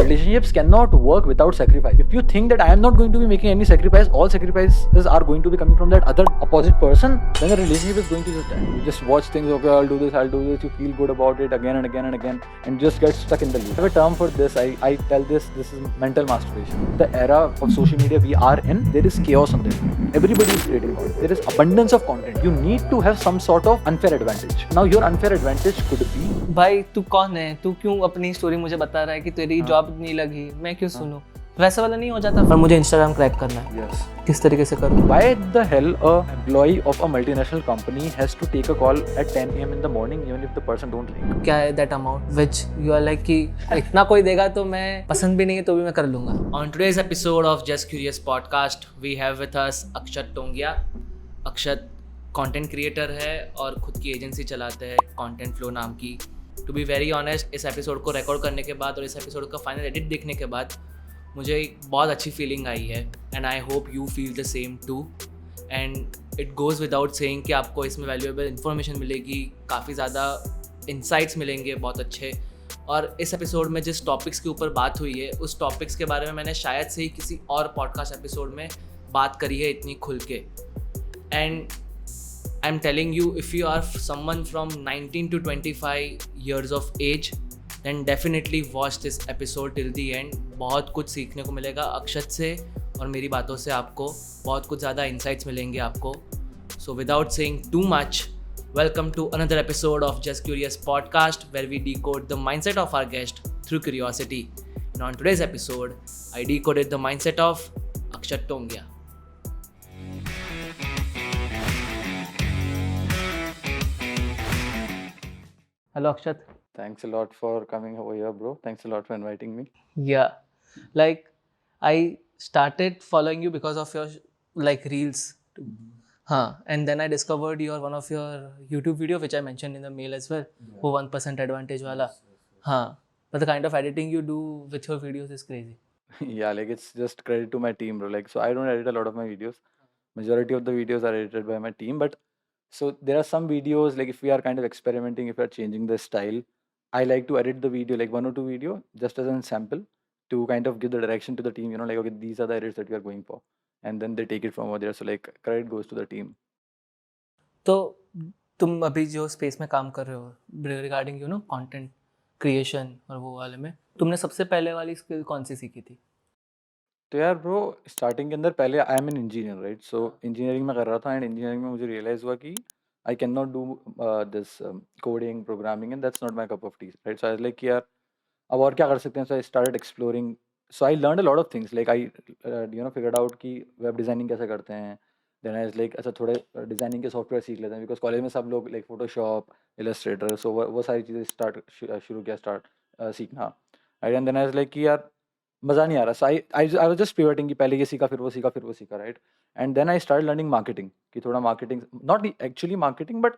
relationships cannot work without sacrifice. If you think that I am not going to be making any sacrifice, all sacrifices are going to be coming from that other opposite person, then the relationship is going to just end. You just watch things, okay, I'll do this, you feel good about it again and again and again, and just get stuck in the loop. I have a term for this, I tell this is mental masturbation. The era of social media we are in, there is chaos on there. Everybody is creating content. There is abundance of content. You need to have some sort of unfair advantage. Now your unfair advantage could be, भाई तू कौन है, तू क्यों अपनी story मुझे बता रहा है कि तेरी जॉब नहीं लगी, मैं क्यों सुनूं? वैसा वाला नहीं हो जाता। पर मुझे इंस्टाग्राम क्रैक करना है। yes, किस तरीके से करूँ? why the hell a employee of a multinational company has to take a call at 10 a.m. in the morning even if the person don't like? क्या है that amount which you are like कि इतना कोई देगा तो मैं पसंद भी नहीं है तो भी मैं कर लूँगा। On today's episode of Just Curious podcast, we have with us Akshat Tongia. Akshat content creator है और खुद की एजेंसी चलाते हैं कंटेंट फ्लो नाम की। टू बी वेरी ऑनेस्ट, इस एपिसोड को रिकॉर्ड करने के बाद और इस एपिसोड का फाइनल एडिट देखने के बाद मुझे एक बहुत अच्छी फीलिंग आई है and I hope you feel the same too. And it goes without saying कि आपको इसमें वैल्यूएबल इन्फॉर्मेशन मिलेगी, काफ़ी ज़्यादा इंसाइट्स मिलेंगे बहुत अच्छे। और इस एपिसोड में जिस टॉपिक्स के ऊपर बात हुई है उस टॉपिक्स के बारे में मैंने शायद से ही किसी और पॉडकास्ट एपिसोड में बात करी है इतनी खुल के। And I'm telling you, if you are someone from 19 to 25 years of age, then definitely watch this episode till the end. बहुत कुछ सीखने को मिलेगा अक्षत से और मेरी बातों से आपको बहुत कुछ ज़्यादा insights मिलेंगे आपको. So without saying too much, welcome to another episode of Just Curious podcast where we decode the mindset of our guest through curiosity. And on today's episode, I decoded the mindset of Akshat Tongia. Hello Akshat. Thanks a lot for coming over here, bro. Thanks a lot for inviting me. Yeah, like I started following you because of your like reels. And then I discovered one of your YouTube video which I mentioned in the mail as well. वो 1% advantage वाला. But the kind of editing you do with your videos is crazy. Yeah, like it's just credit to my team, bro. Like, so I don't edit a lot of my videos. Majority of the videos are edited by my team, but so there are some videos like if we are kind of experimenting, if we are changing the style, I like to edit the video like 1 or 2 video just as a sample to kind of give the direction to the team, like okay, these are the edits that we are going for, and then they take it from over there. So like credit goes to the team. तो तुम अभी जो space में काम कर रहे हो regarding content creation और वो वाले में तुमने सबसे पहले वाली स्किल कौन सी सीखी थी? तो यार ब्रो स्टार्टिंग के अंदर पहले I am an engineer, right? So engineering में कर रहा था एंड इंजीनियरिंग में मुझे रियलाइज़ हुआ कि I can not do this coding programming and that's not my cup of tea, right? So I like कि यार अब और क्या कर सकते हैं. So I started exploring. So I learn a lot of things like I figured out कि web designing कैसे करते हैं. देन आई लाइक अच्छा थोड़े डिज़ाइनिंग के सॉफ्टवेयर सीख लेते हैं बिकॉज कॉलेज में सब लोग लाइक फोटोशॉप, इलस्ट्रेटर, सो वो सारी चीज़ें शुरू किया सीखना, right? And then I like कि यार मज़ा नहीं आ रहा. So I was just pivoting कि पहले ये सीखा फिर वो सीखा, right? And then I start learning marketing कि थोड़ा marketing, not actually marketing but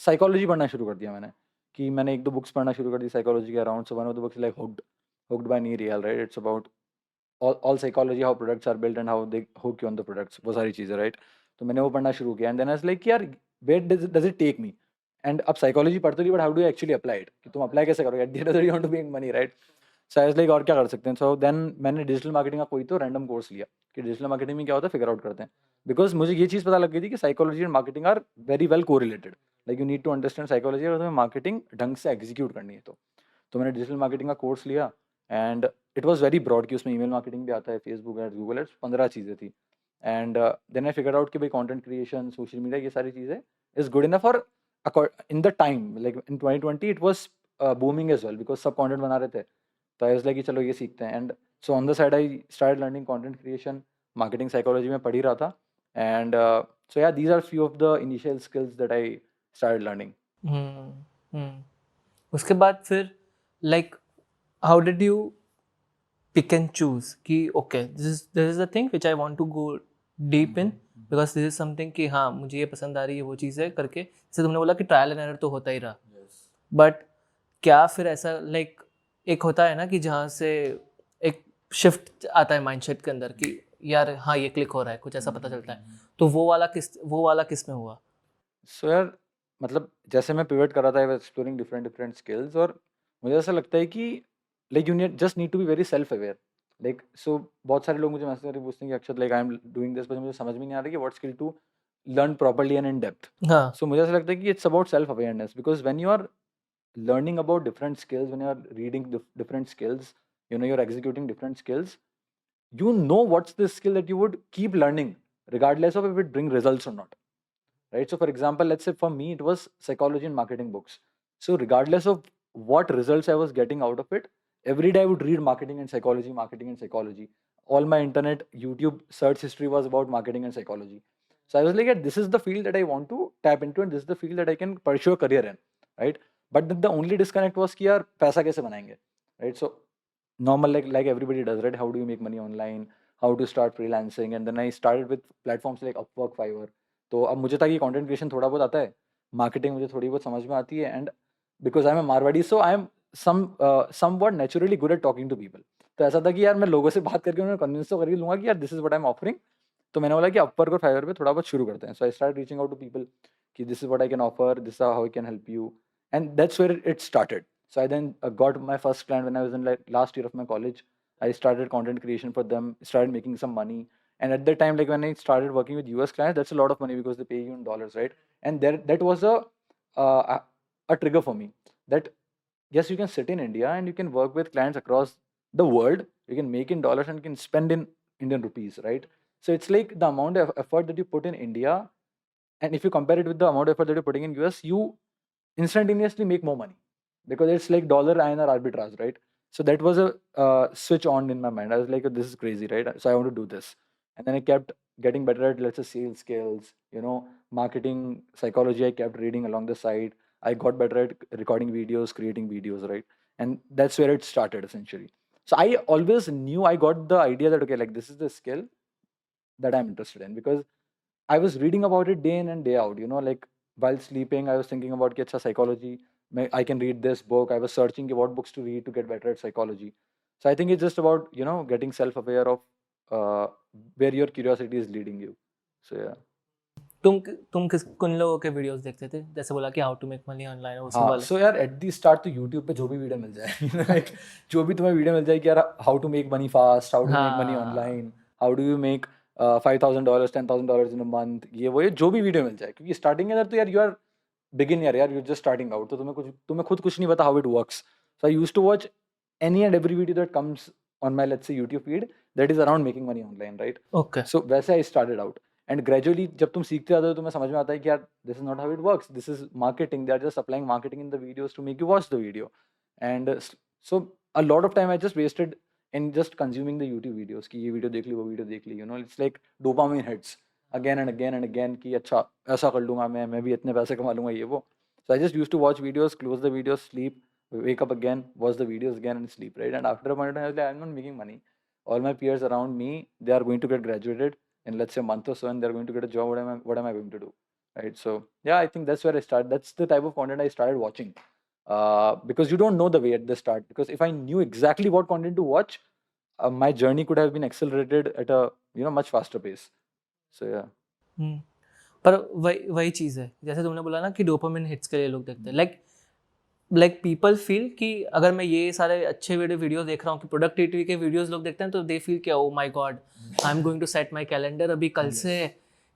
psychology पढ़ना शुरू कर दिया मैंने. कि मैंने 1-2 बुक्स पढ़ना शुरू कर दी साइकोलॉजी के around. So one of the books like hooked by Nir Eyal, right? It's about all psychology, how products are built and how they hook you on the products, वो सारी चीज़ें, राइट? तो मैंने वो पढ़ना शुरू किया and then I was like यार where does it take me. And अब साइकोलॉजी पढ़ते रही but how do you actually apply it, कि तुम अप्लाई कैसे करोगे? At the end of the day you want to make money, right? So I was like और क्या कर सकते हैं. सो देन मैंने डिजिटल मार्केटिंग का कोई तो रैंडम कोर्स लिया कि डिजिटल मार्केटिंग में क्या होता है फिगर आउट करते हैं. बिकॉज मुझे ये चीज़ पता लग गई थी कि psychology and marketing are very well correlated. Like you need to understand psychology अगर तुम्हें मार्केटिंग ढंग से एग्जीक्यूट करनी है तो मैंने डिजिटल मार्केटिंग का कोर्स लिया and it was very broad कि उसमें ईमेल मार्केटिंग भी आता है, फेसबुक एड्स, गूगल एड्स, 15 चीज़ें थी. And then I figure out कि भाई कॉन्टेंट क्रिएशन, सोशल मीडिया, ये सारी चीज़ें is good enough for in the time. Like in 2020 it was booming as well because सब कॉन्टेंट बना रहे थे. तो आई वाज लाइक कि चलो ये सीखते हैं. And so on the side I start learning content creation, marketing psychology में पढ़ ही रहा था. And so yeah these are few of the initial skills that I started learning. उसके बाद फिर like how did you pick and choose कि okay this is the thing which I want to go deep in because this is something कि हाँ मुझे ये पसंद आ रही है वो चीज़ है करके. जैसे तुमने बोला कि ट्रायल एंड एरर तो होता ही रहा, बट क्या फिर ऐसा लाइक एक होता है ना कि जहाँ से एक शिफ्ट आता है माइंडसेट के अंदर कि यार हाँ ये क्लिक हो रहा है, कुछ ऐसा पता चलता है, तो वो वाला किस में हुआ? सो यार मतलब जैसे मैं पिवट कर रहा था, I was exploring different skills और मुझे ऐसा लगता है कि like just need to be very self aware. Like so बहुत सारे लोग मुझे मैसेज करके पूछते हैं कि अक्षत like I'm doing this, but मुझे समझ में नहीं आ रहा कि what skill to learn properly and in depth. हाँ So मुझे ऐसा लगता है कि it's about self awareness, because when you are learning about different skills, when you are reading different skills, you know, you're executing different skills, you know what's the skill that you would keep learning regardless of if it bring results or not, right? So for example, let's say for me it was psychology and marketing books. So regardless of what results I was getting out of it, every day I would read marketing and psychology, marketing and psychology. All my internet YouTube search history was about marketing and psychology. So I was like, yeah, this is the field that I want to tap into, and this is the field that I can pursue a career in, right? But then the only disconnect was कि यार पैसा कैसे बनाएंगे, right? So normal, like everybody does, right? How do you make money online? How to start freelancing? And then I started with platforms like Upwork, Fiverr. तो अब मुझे था कि कंटेंट क्रिएशन थोड़ा बहुत आता है, मार्केटिंग मुझे थोड़ी बहुत समझ में आती है, and because I am Marwari, so I am somewhat naturally good at talking to people. तो ऐसा था कि यार मैं लोगों से बात करके उन्हें कन्विंस तो करके लूँगा कि यार this is what I am offering. तो मैंने बोला कि अपवर्क और फाइवर पे थोड़ा बहुत शुरू करते हैं. So I start reaching out to people कि this is what I can offer, this is how I can help you, and that's where it started. So I then got my first client when I was in like last year of my college. I started content creation for them, started making some money. And at that time, like when I started working with US clients, that's a lot of money because they pay you in dollars, right? And there, that was uh, a trigger for me that yes, you can sit in India and you can work with clients across the world. You can make in dollars and you can spend in Indian rupees, right? So it's like the amount of effort that you put in India, and if you compare it with the amount of effort that you're putting in US, you instantaneously make more money because it's like dollar INR arbitrage, right? So that was a switch on in my mind. I was like, this is crazy, right? So I want to do this, and then I kept getting better at, let's say, sales skills, you know, marketing psychology. I kept reading along the side. I got better at recording videos, creating videos, right? And that's where it started essentially. So I always knew, I got the idea that okay, like this is the skill that I'm interested in, because I was reading about it day in and day out. You know, like while sleeping, I was thinking about कि अच्छा psychology. I can read this book. I was searching what books to read to get better at psychology. So I think it's just about, you know, getting self-aware of uh, where your curiosity is leading you. So yeah. तुम किन लोगों के videos देखते थे, जैसे बोला कि how to make money online और हाँ, so यार at the start तो YouTube पे जो भी वीडियो मिल जाए, you know, like जो भी तुम्हें वीडियो मिल जाए कि यार how to make money fast, how to make money हाँ online, how do you make $5,000, $10,000 in a month, ये जो भी वीडियो मिल जाए, क्योंकि स्टार्टिंग के अंदर तो यार यू आर बिगिनर, यार यू जस्ट स्टार्टिंग आउट, तो तुम्हें खुद कुछ नहीं पता how it works. So I used to watch any and every video that comes on my, let's say, YouTube feed that is around making money online, right? Okay So वैसे I started out, and gradually जब तुम सीखते जाते हो तुम्हें समझ में आता है कि यार this is not how it works, this is marketing, they are just applying marketing in the videos to make you watch the video. And so a lot of time I just wasted in just consuming the YouTube videos कि ये video देख ली, वो video देख ली, you know, it's like dopamine hits again and again and again कि अच्छा ऐसा कर लूँगा मैं भी इतने पैसे कमा लूँगा, ये वो. So I just used to watch videos, close the videos, sleep, wake up again, watch the videos again, and sleep, right? And after a point of time, I was like, I'm not making money. All my peers around me, they are going to get graduated in, let's say, a month or so, and they're going to get a job. What am I going to do, right? So yeah, I think that's where I started. That's the type of content I started watching, because you don't know the way at the start. Because if I knew exactly what content to watch, my journey could have been accelerated at a, you know, much faster pace. So yeah. पर वही चीज़ है, जैसे तुमने बोला ना कि dopamine hits के लिए लोग देखते हैं. लाइक पीपल फील कि अगर मैं ये सारे अच्छे वीडियो देख रहा हूँ कि प्रोडक्टिविटी के वीडियोस लोग देखते हैं, तो दे फील कि oh my god, I am going to set my calendar अभी कल से,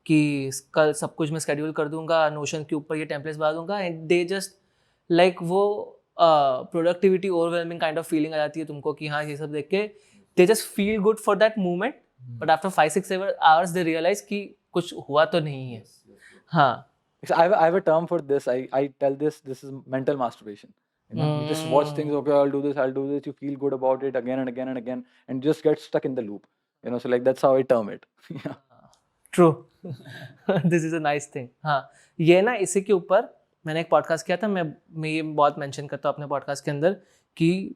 कि कल सब कुछ मैं शेड्यूल कर दूंगा, नोशन के ऊपर ये टेम्पलेट्स बना दूंगा, एंड दे जस्ट लाइक वो productivity overwhelming kind of feeling आ जाती है तुमको कि हाँ ये सब देख के they just feel good for that moment, but after 5-6 hours they realise कि कुछ हुआ तो नहीं है. हाँ. I have a term for this. I tell this is mental masturbation. You know, you just watch things. Okay, I'll do this. You feel good about it again and again and again, and just get stuck in the loop. You know, so like that's how I term it. Yeah. True. This is a nice thing. हाँ, ये ना इसी के ऊपर मैंने एक podcast किया था, मैं ये बहुत मेंशन करता हूँ अपने पॉडकास्ट के अंदर कि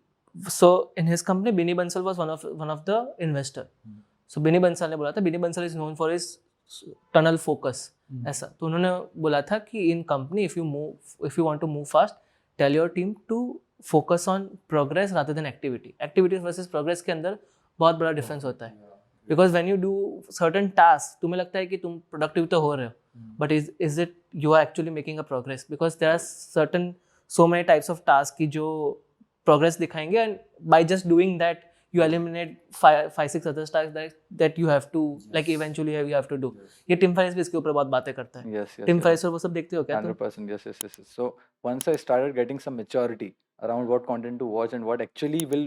सो इन his company Binny Bansal was one of the investor. So Binny Bansal ने बोला था, Binny Bansal is known for his tunnel focus, ऐसा. तो उन्होंने बोला था कि in company if you want to move fast, tell your team to focus on progress rather than activities versus progress के अंदर बहुत बड़ा डिफरेंस होता है. Because when you do certain task, तुम्हें लगता है कि तुम प्रोडक्टिव तो हो रहे हो, but is it you are actually making a progress, because there are certain so many types of task की जो progress दिखाएंगे, and by just doing that you eliminate five six other tasks that you have to like eventually you have to do. ये Tim Ferriss भी इसके ऊपर बहुत बातें करता है. Yes, yes, Tim yes. Ferriss और वो सब देखते हो क्या तुम? 100%. Yes, yes, yes, yes. So once I started getting some maturity around what content to watch and what actually will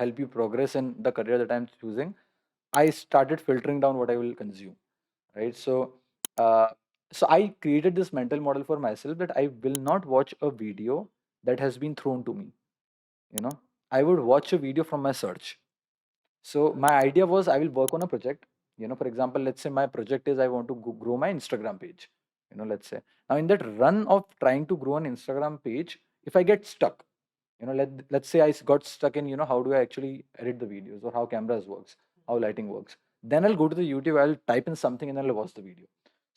help you progress in the career that I'm choosing, I started filtering down what I will consume, right? Uh, so I created this mental model for myself that I will not watch a video that has been thrown to me. You know, I would watch a video from my search. So my idea was I will work on a project. You know, for example, let's say my project is I want to grow my Instagram page. You know, let's say now in that run of trying to grow an Instagram page, if I get stuck, you know, let's say I got stuck in, you know, how do I actually edit the videos or how cameras works, how lighting works, then I'll go to the YouTube, I'll type in something and then I'll watch the video.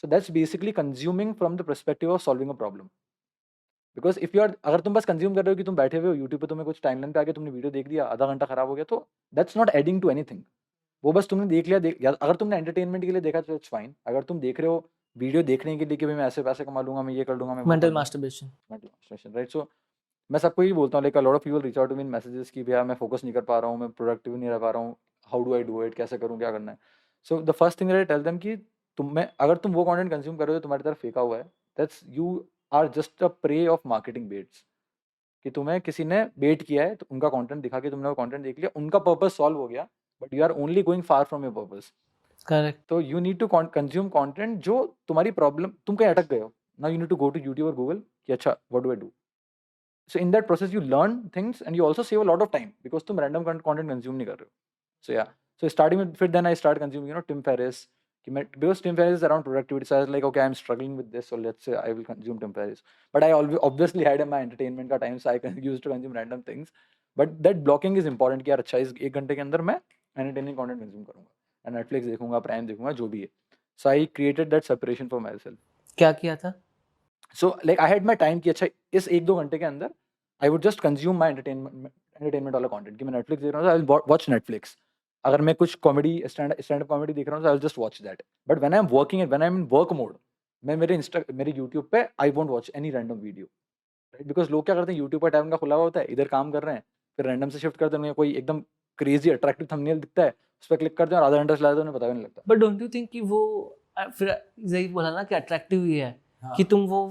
So that's basically consuming from the perspective of solving a problem. Because if you are अगर तुम बस consume कर रहे हो कि तुम बैठे हुए हो यूट्यूब पे, तुम्हें कुछ टाइमलाइन पे आके तुमने वीडियो देख लिया, आधा घंटा खराब हो गया, तो that's not adding to anything. वो बस तुमने देख लिया, या अगर तुमने एंटरटेनमेंट के लिए देखा तो इट्स फाइन. अगर तुम देख रहे हो वीडियो देखने के लिए कि भाई मैं ऐसे पैसे कमा लूंगा, मैं ये कर लूंगा, मैं मेंटल मास्टरबेशन, राइट. सो मैं सबको ही बोलता हूँ, like a lot of people reach out to me in messages कि भैया मैं फोकस नहीं कर पा रहा हूँ, मैं प्रोडक्टिव नहीं रह पा रहा हूँ, how do I do it, कैसे करूँ, क्या करना है. So the first thing I tell them कि अगर तुम वो कंटेंट कंज्यूम कर रहे हो तुम्हारी तरफ फेंका हुआ है, that's you are just a prey of marketing bets. कि तुम्हें किसी ने बेट किया है, तो उनका कंटेंट दिखा के तुमने वो कंटेंट देख लिया, उनका पर्पस सॉल्व हो गया, but you are only going far from your purpose. Correct. तो you need to consume content जो तुम्हारी प्रॉब्लम, तुम कहीं अटक गए हो, now you need to go to YouTube और गूगल कि अच्छा what do I do. So in that process you learn things and you also save a lot of time because तुम रैंडम कंटेंट कंज्यूम नहीं कर रहे हो. सो या, सो starting में फिर then I start consuming, you know, Tim Ferriss. Because Tim Ferriss is around productivity, so I was like, okay, I'm struggling with this, so let's say I will consume Tim Ferriss. But I obviously had my entertainment का time, so I used to consume random things. But that blocking is important कि यार अच्छा इस 1 घंटे के अंदर मैं entertaining content consume करूँगा, Netflix देखूँगा, Prime देखूँगा, जो भी है. So I created that separation for myself. क्या किया था? So like I had my time कि अच्छा इस 1-2 घंटे के अंदर I would just consume my entertainment वाला content कि मैं Netflix देख रहा हूँ, so I'll watch Netflix. अगर मैं कुछ कॉमेडी स्टैंड अप कॉमेडी देख रहा हूँ, आई will just watch that. But when I am working and when I am in work mode, मैं मेरे यूट्यूब पे I won't watch any random video, right. Because लोग क्या करते हैं, यूट्यूब पर टाइम का खुला हुआ होता है, इधर काम कर रहे हैं, फिर रैंडम से शिफ्ट करते हैं, कोई एकदम क्रेजी अट्रैक्टिव थंबनेल दिखता है, उस पर क्लिक करते हैं और आधा घंटा चला जाता है, उन्हें पता भी नहीं लगता. बट डोंट यू थिंक कि वो फिर यही बोला ना कि अट्रैक्टिव ही है, कि तुम वो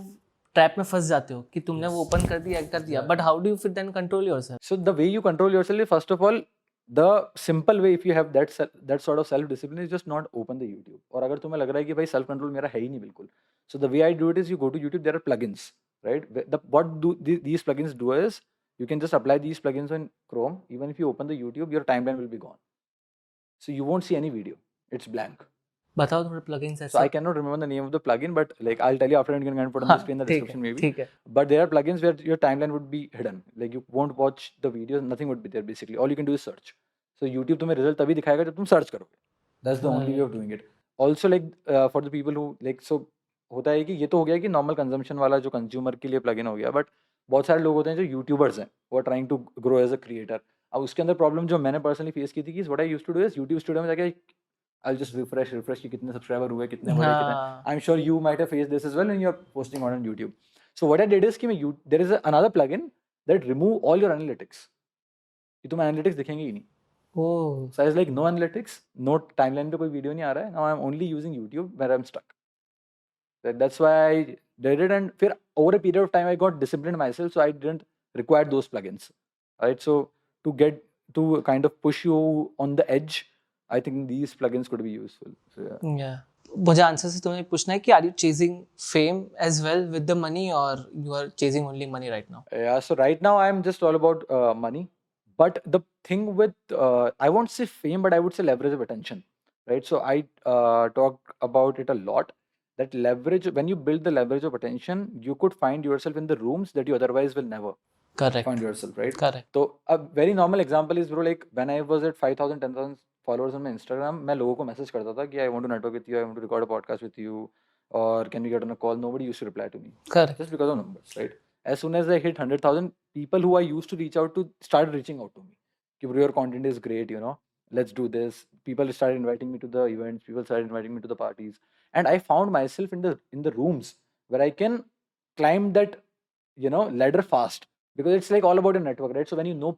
ट्रैप में फंस जाते हो कि तुमने वो ओपन कर दिया, बट हाउ डू यू फिर then control yourself? So the way you control yourself, first of all the simple way, if you have that sort of self discipline, is just not open the YouTube. और अगर तुम्हें लग रहा है कि भाई self control मेरा है ही नहीं बिल्कुल, so the way I do it is you go to YouTube, there are plugins, right? What do these plugins do is you can just apply these plugins on Chrome. Even if you open the YouTube, your timeline will be gone, so you won't see any video, it's blank. बताओ थोड़े plugins ऐसे. So I cannot remember the name of the plugin, but like I'll tell you after, and you can put on the screen in the description maybe. ठीक है. But there are plugins where your timeline would be hidden, like you won't watch the videos, nothing would be there basically. All you can do is search. So YouTube तुम्हें result तभी दिखाएगा जब तुम search करोगे. That's the only way of doing it. Also like for the people who like, so होता है कि ये तो हो गया कि normal consumption वाला जो consumer के लिए plugin हो गया, but बहुत सारे लोग होते हैं जो YouTubers हैं, वो are trying to grow as a creator. अब उसके अंदर problem जो मैंने personally face की थी कि what I used to do is YouTube Studio में जाके I'll just refresh कि कितने subscriber हुए, कितने बढ़े, कितने. I'm sure you might have faced this as well when you're posting on YouTube. So what I did is कि मैं there is another plugin that remove all your analytics. कि तुम्हें analytics दिखेंगे ही नहीं. Oh. So I was like, no analytics, no timeline पे कोई video नहीं आ रहा है. Now I'm only using YouTube where I'm stuck. That's why I did it, and फिर over a period of time I got disciplined myself, so I didn't require those plugins. Right? So to kind of push you on the edge, I think these plugins could be useful. So yeah. मुझे answer से तुम्हें पूछना है कि are you chasing fame as well with the money, और you are chasing only money right now? Yeah, so right now I'm just all about money. But the thing with, I won't say fame, but I would say leverage of attention, right? So I talk about it a lot, that leverage, when you build the leverage of attention, you could find yourself in the rooms that you otherwise will never find yourself, right? Correct. So a very normal example is, bro, like when I was at 5,000, 10,000 followers on my Instagram, मैं लोगों को message करता था कि I want to network with you, I want to record a podcast with you, or can we get on a call? Nobody used to reply to me. Correct. Just because of numbers, right? As soon as I hit 100,000, people who I used to reach out to started reaching out to me. Ki, bro, your content is great, you know, let's do this. People started inviting me to the events, people started inviting me to the parties. And I found myself in the rooms where I can climb that, you know, ladder fast. because it's like all about a network, right? So when you know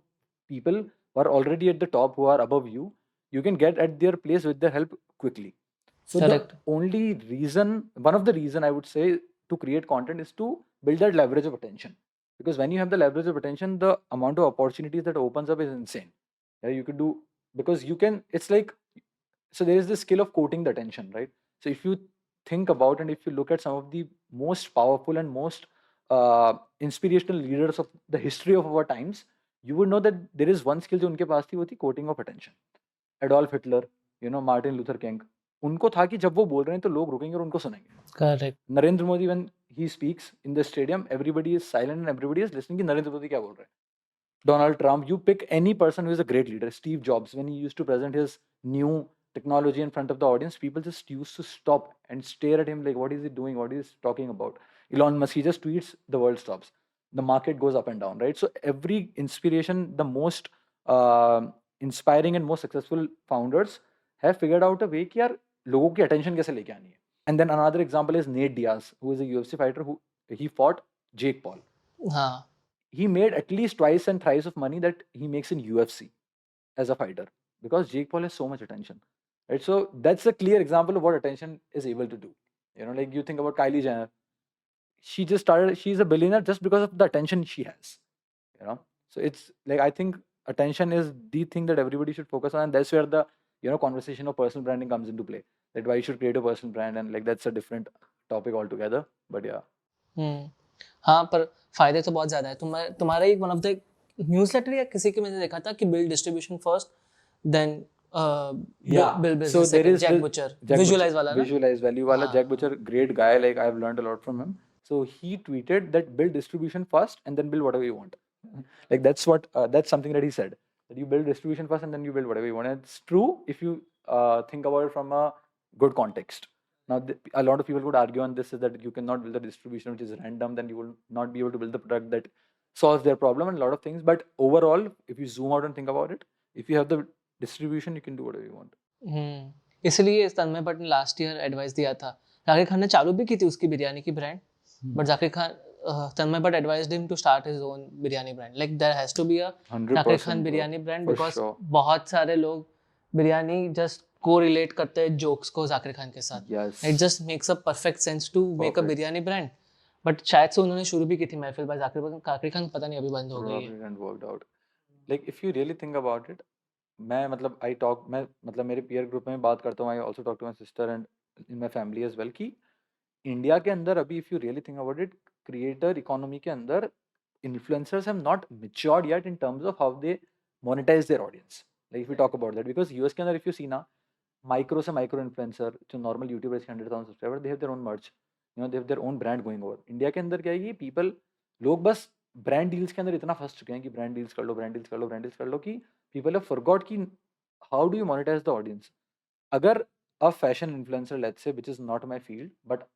people who are already at the top, who are above you, you can get at their place with their help quickly. So Correct. the only reason, one of the reason I would say to create content is to build that leverage of attention. Because when you have the leverage of attention, the amount of opportunities that opens up is insane. Yeah, you could do, because you can, it's like, so there is this skill of quoting the attention, right? So if you think about, and if you look at some of the most powerful and most inspirational leaders of the history of our times, you would know that there is one skill जो उनके पास थी, वो थी quoting of attention. Adolf Hitler, Martin Luther King, उनको था कि जब वो बोल रहे हैं तो लोग रुकेंगे और उनको सुनेंगे. Correct. Narendra Modi, when he speaks in the stadium, everybody is silent and everybody is listening कि नरेंद्र मोदी क्या बोल रहे हैं. Donald Trump, you pick any person who is a great leader. Steve Jobs, when he used to present his new technology in front of the audience, people just used to stop and stare at him like, what is he doing? What is he talking about? Elon Musk, he just tweets, the world stops. The market goes up and down, right? So every inspiration, the most inspiring and most successful founders have figured out a way कि यार लोगों की attention कैसे लेके आनी है. And then another example is Nate Diaz, who is a UFC fighter who he fought Jake Paul. हाँ. He made at least twice and thrice of money that he makes in UFC as a fighter, because Jake Paul has so much attention, right? So that's a clear example of what attention is able to do. Like you think about Kylie Jenner, she's a billionaire just because of the attention she has. So it's like, I think attention is the thing that everybody should focus on, and that's where the conversation of personal branding comes into play. That why you should create a personal brand, and like that's a different topic altogether. But yeah. हाँ, पर फायदे तो बहुत ज़्यादा है. तुम्हारा एक one of the newsletter या किसी के मैंने देखा था कि build distribution first, then build business So there second. is Jack this- Butcher, Jack Visualize Butcher, वाला ना. Visualize Value wala. हाँ. Jack Butcher, great guy. Like I've learned a lot from him. So he tweeted that build distribution first and then build whatever you want. Like that's something that he said, that you build distribution first and then you build whatever you want. And it's true if you think about it from a good context. Now, a lot of people would argue on this is that you cannot build a distribution which is random, then you will not be able to build the product that solves their problem and a lot of things. But overall, if you zoom out and think about it, if you have the distribution, you can do whatever you want. इसलिए तन्मय भट्ट ने last year advice दिया था. जाकिर खान ने चालू भी की थी उसकी बिरयानी की brand, but Zakir Khan Tanmay Bhat advised him to start his own biryani brand. Like there has to be a 100% Zakir Khan bro, biryani brand, for because sure. बहुत सारे लोग बिरयानी जस्ट कोरिलेट करते हैं जोक्स को जाकिर खान के साथ. Yes. It just makes a perfect sense to make a Perfect. Biryani brand. But शायद से उन्होंने शुरू भी की थी महफिल बाय जाकिर खान, पता नहीं अभी बंद हो गई है. Probably didn't worked out. Like if you really think about it, मैं मेरे peer group में बात करता हूँ, I also talk to my sister and in my family as well, कि इंडिया के अंदर अभी if you really think about it, creator economy के अंदर influencers have not matured yet in terms of how they monetize their audience. Like if we talk about that, because US के अंदर if you see ना, micro से micro influencer जो normal YouTuber is 100,000 subscribers, they have their own merch, they have their own brand going over. India के अंदर क्या है कि लोग बस ब्रांड डील्स के अंदर इतना फंस चुके हैं कि ब्रांड डील्स कर लो कि people have forgot कि how do you monetize the audience. अगर a fashion influencer, let's say, which is not my field, but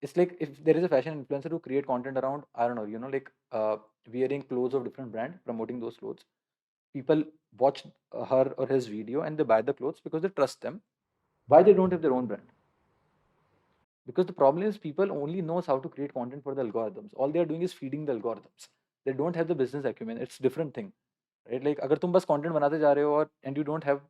it's like if there is a fashion influencer who create content around, I don't know, like wearing clothes of different brand, promoting those clothes, people watch her or his video and they buy the clothes because they trust them. Why they don't have their own brand? Because the problem is people only knows how to create content for the algorithms. All they are doing is feeding the algorithms. They don't have the business acumen. It's different thing, right? Like अगर तुम बस content बनाते जा रहे हो और and you don't have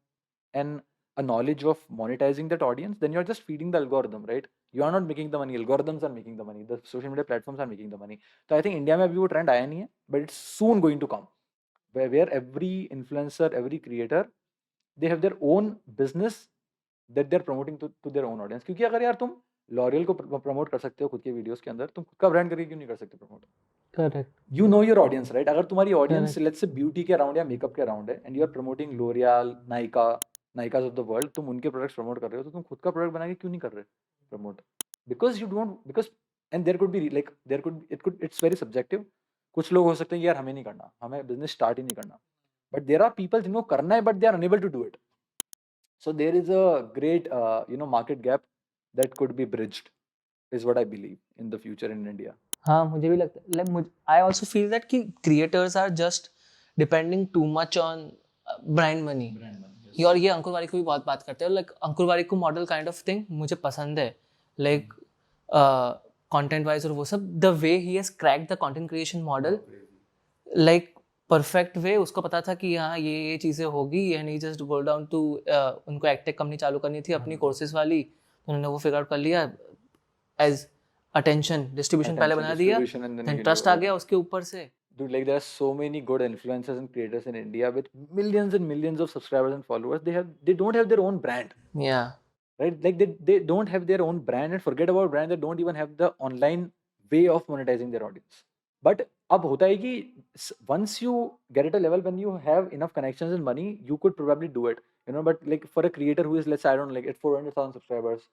a knowledge of monetizing that audience, then you're just feeding the algorithm, right? You are not making the money. Algorithms are making the money. The social media platforms are making the money. So I think India में अभी वो trend आया नहीं है, but it's soon going to come, where every influencer, every creator, they have their own business that they're promoting to their own audience. क्योंकि अगर यार तुम लॉरियल को प्रमोट कर सकते हो खुद के वीडियोस के अंदर, तुम खुद का ब्रांड करके क्यों नहीं कर सकते promote? Correct. You know your audience, right? अगर तुम्हारी ऑडियंस लेट्स से ब्यूटी के अराउंड या मेकअप के अराउंड है and you are promoting L'Oreal, Nykaas of the world, तुम उनके प्रोडक्ट्स प्रमोट कर रहे हो, तो तुम खुद का प्रोडक्ट बना के क्यों नहीं कर रहे promote? Because and there could be like it's very subjective. कुछ लोग हो सकते हैं यार हमें नहीं करना, हमें बिजनेस स्टार्ट ही नहीं करना, बट देयर आर पीपल जिनको करना है but they are unable to do it. So there is a great market gap that could be bridged, is what I believe in the future in India. हाँ, मुझे भी लगता है. Like I also feel that कि creators are just depending too much on brand money. Yes. और ये अंकुर वारिक को भी बहुत बात करते हैं. Like अंकुर वारिक को मॉडल काइंड ऑफ थिंग मुझे पसंद है. Like content wise और वो सब, the way he has cracked the content creation model like perfect way उसको पता था कि हाँ ये चीज़ें होगी and he just go down to उनको एक्टेक कंपनी चालू करनी थी अपनी कोर्सेज वाली, तो उन्होंने वो फिगर आउट कर लिया एज अटेंशन डिस्ट्रीब्यूशन पहले बना दिया, distribution, and then then you trust do आ it. गया उसके ऊपर से. Dude, like there are so many good influencers and creators in India with millions and millions of subscribers and followers. They don't have their own brand, Yeah. right? Like they don't have their own brand, and forget about brand, they don't even have the online way of monetizing their audience. But अब होता है कि once you get at a level when you have enough connections and money, you could probably do it. You know, but like for a creator who is, let's say, I don't know, like at 400,000 subscribers,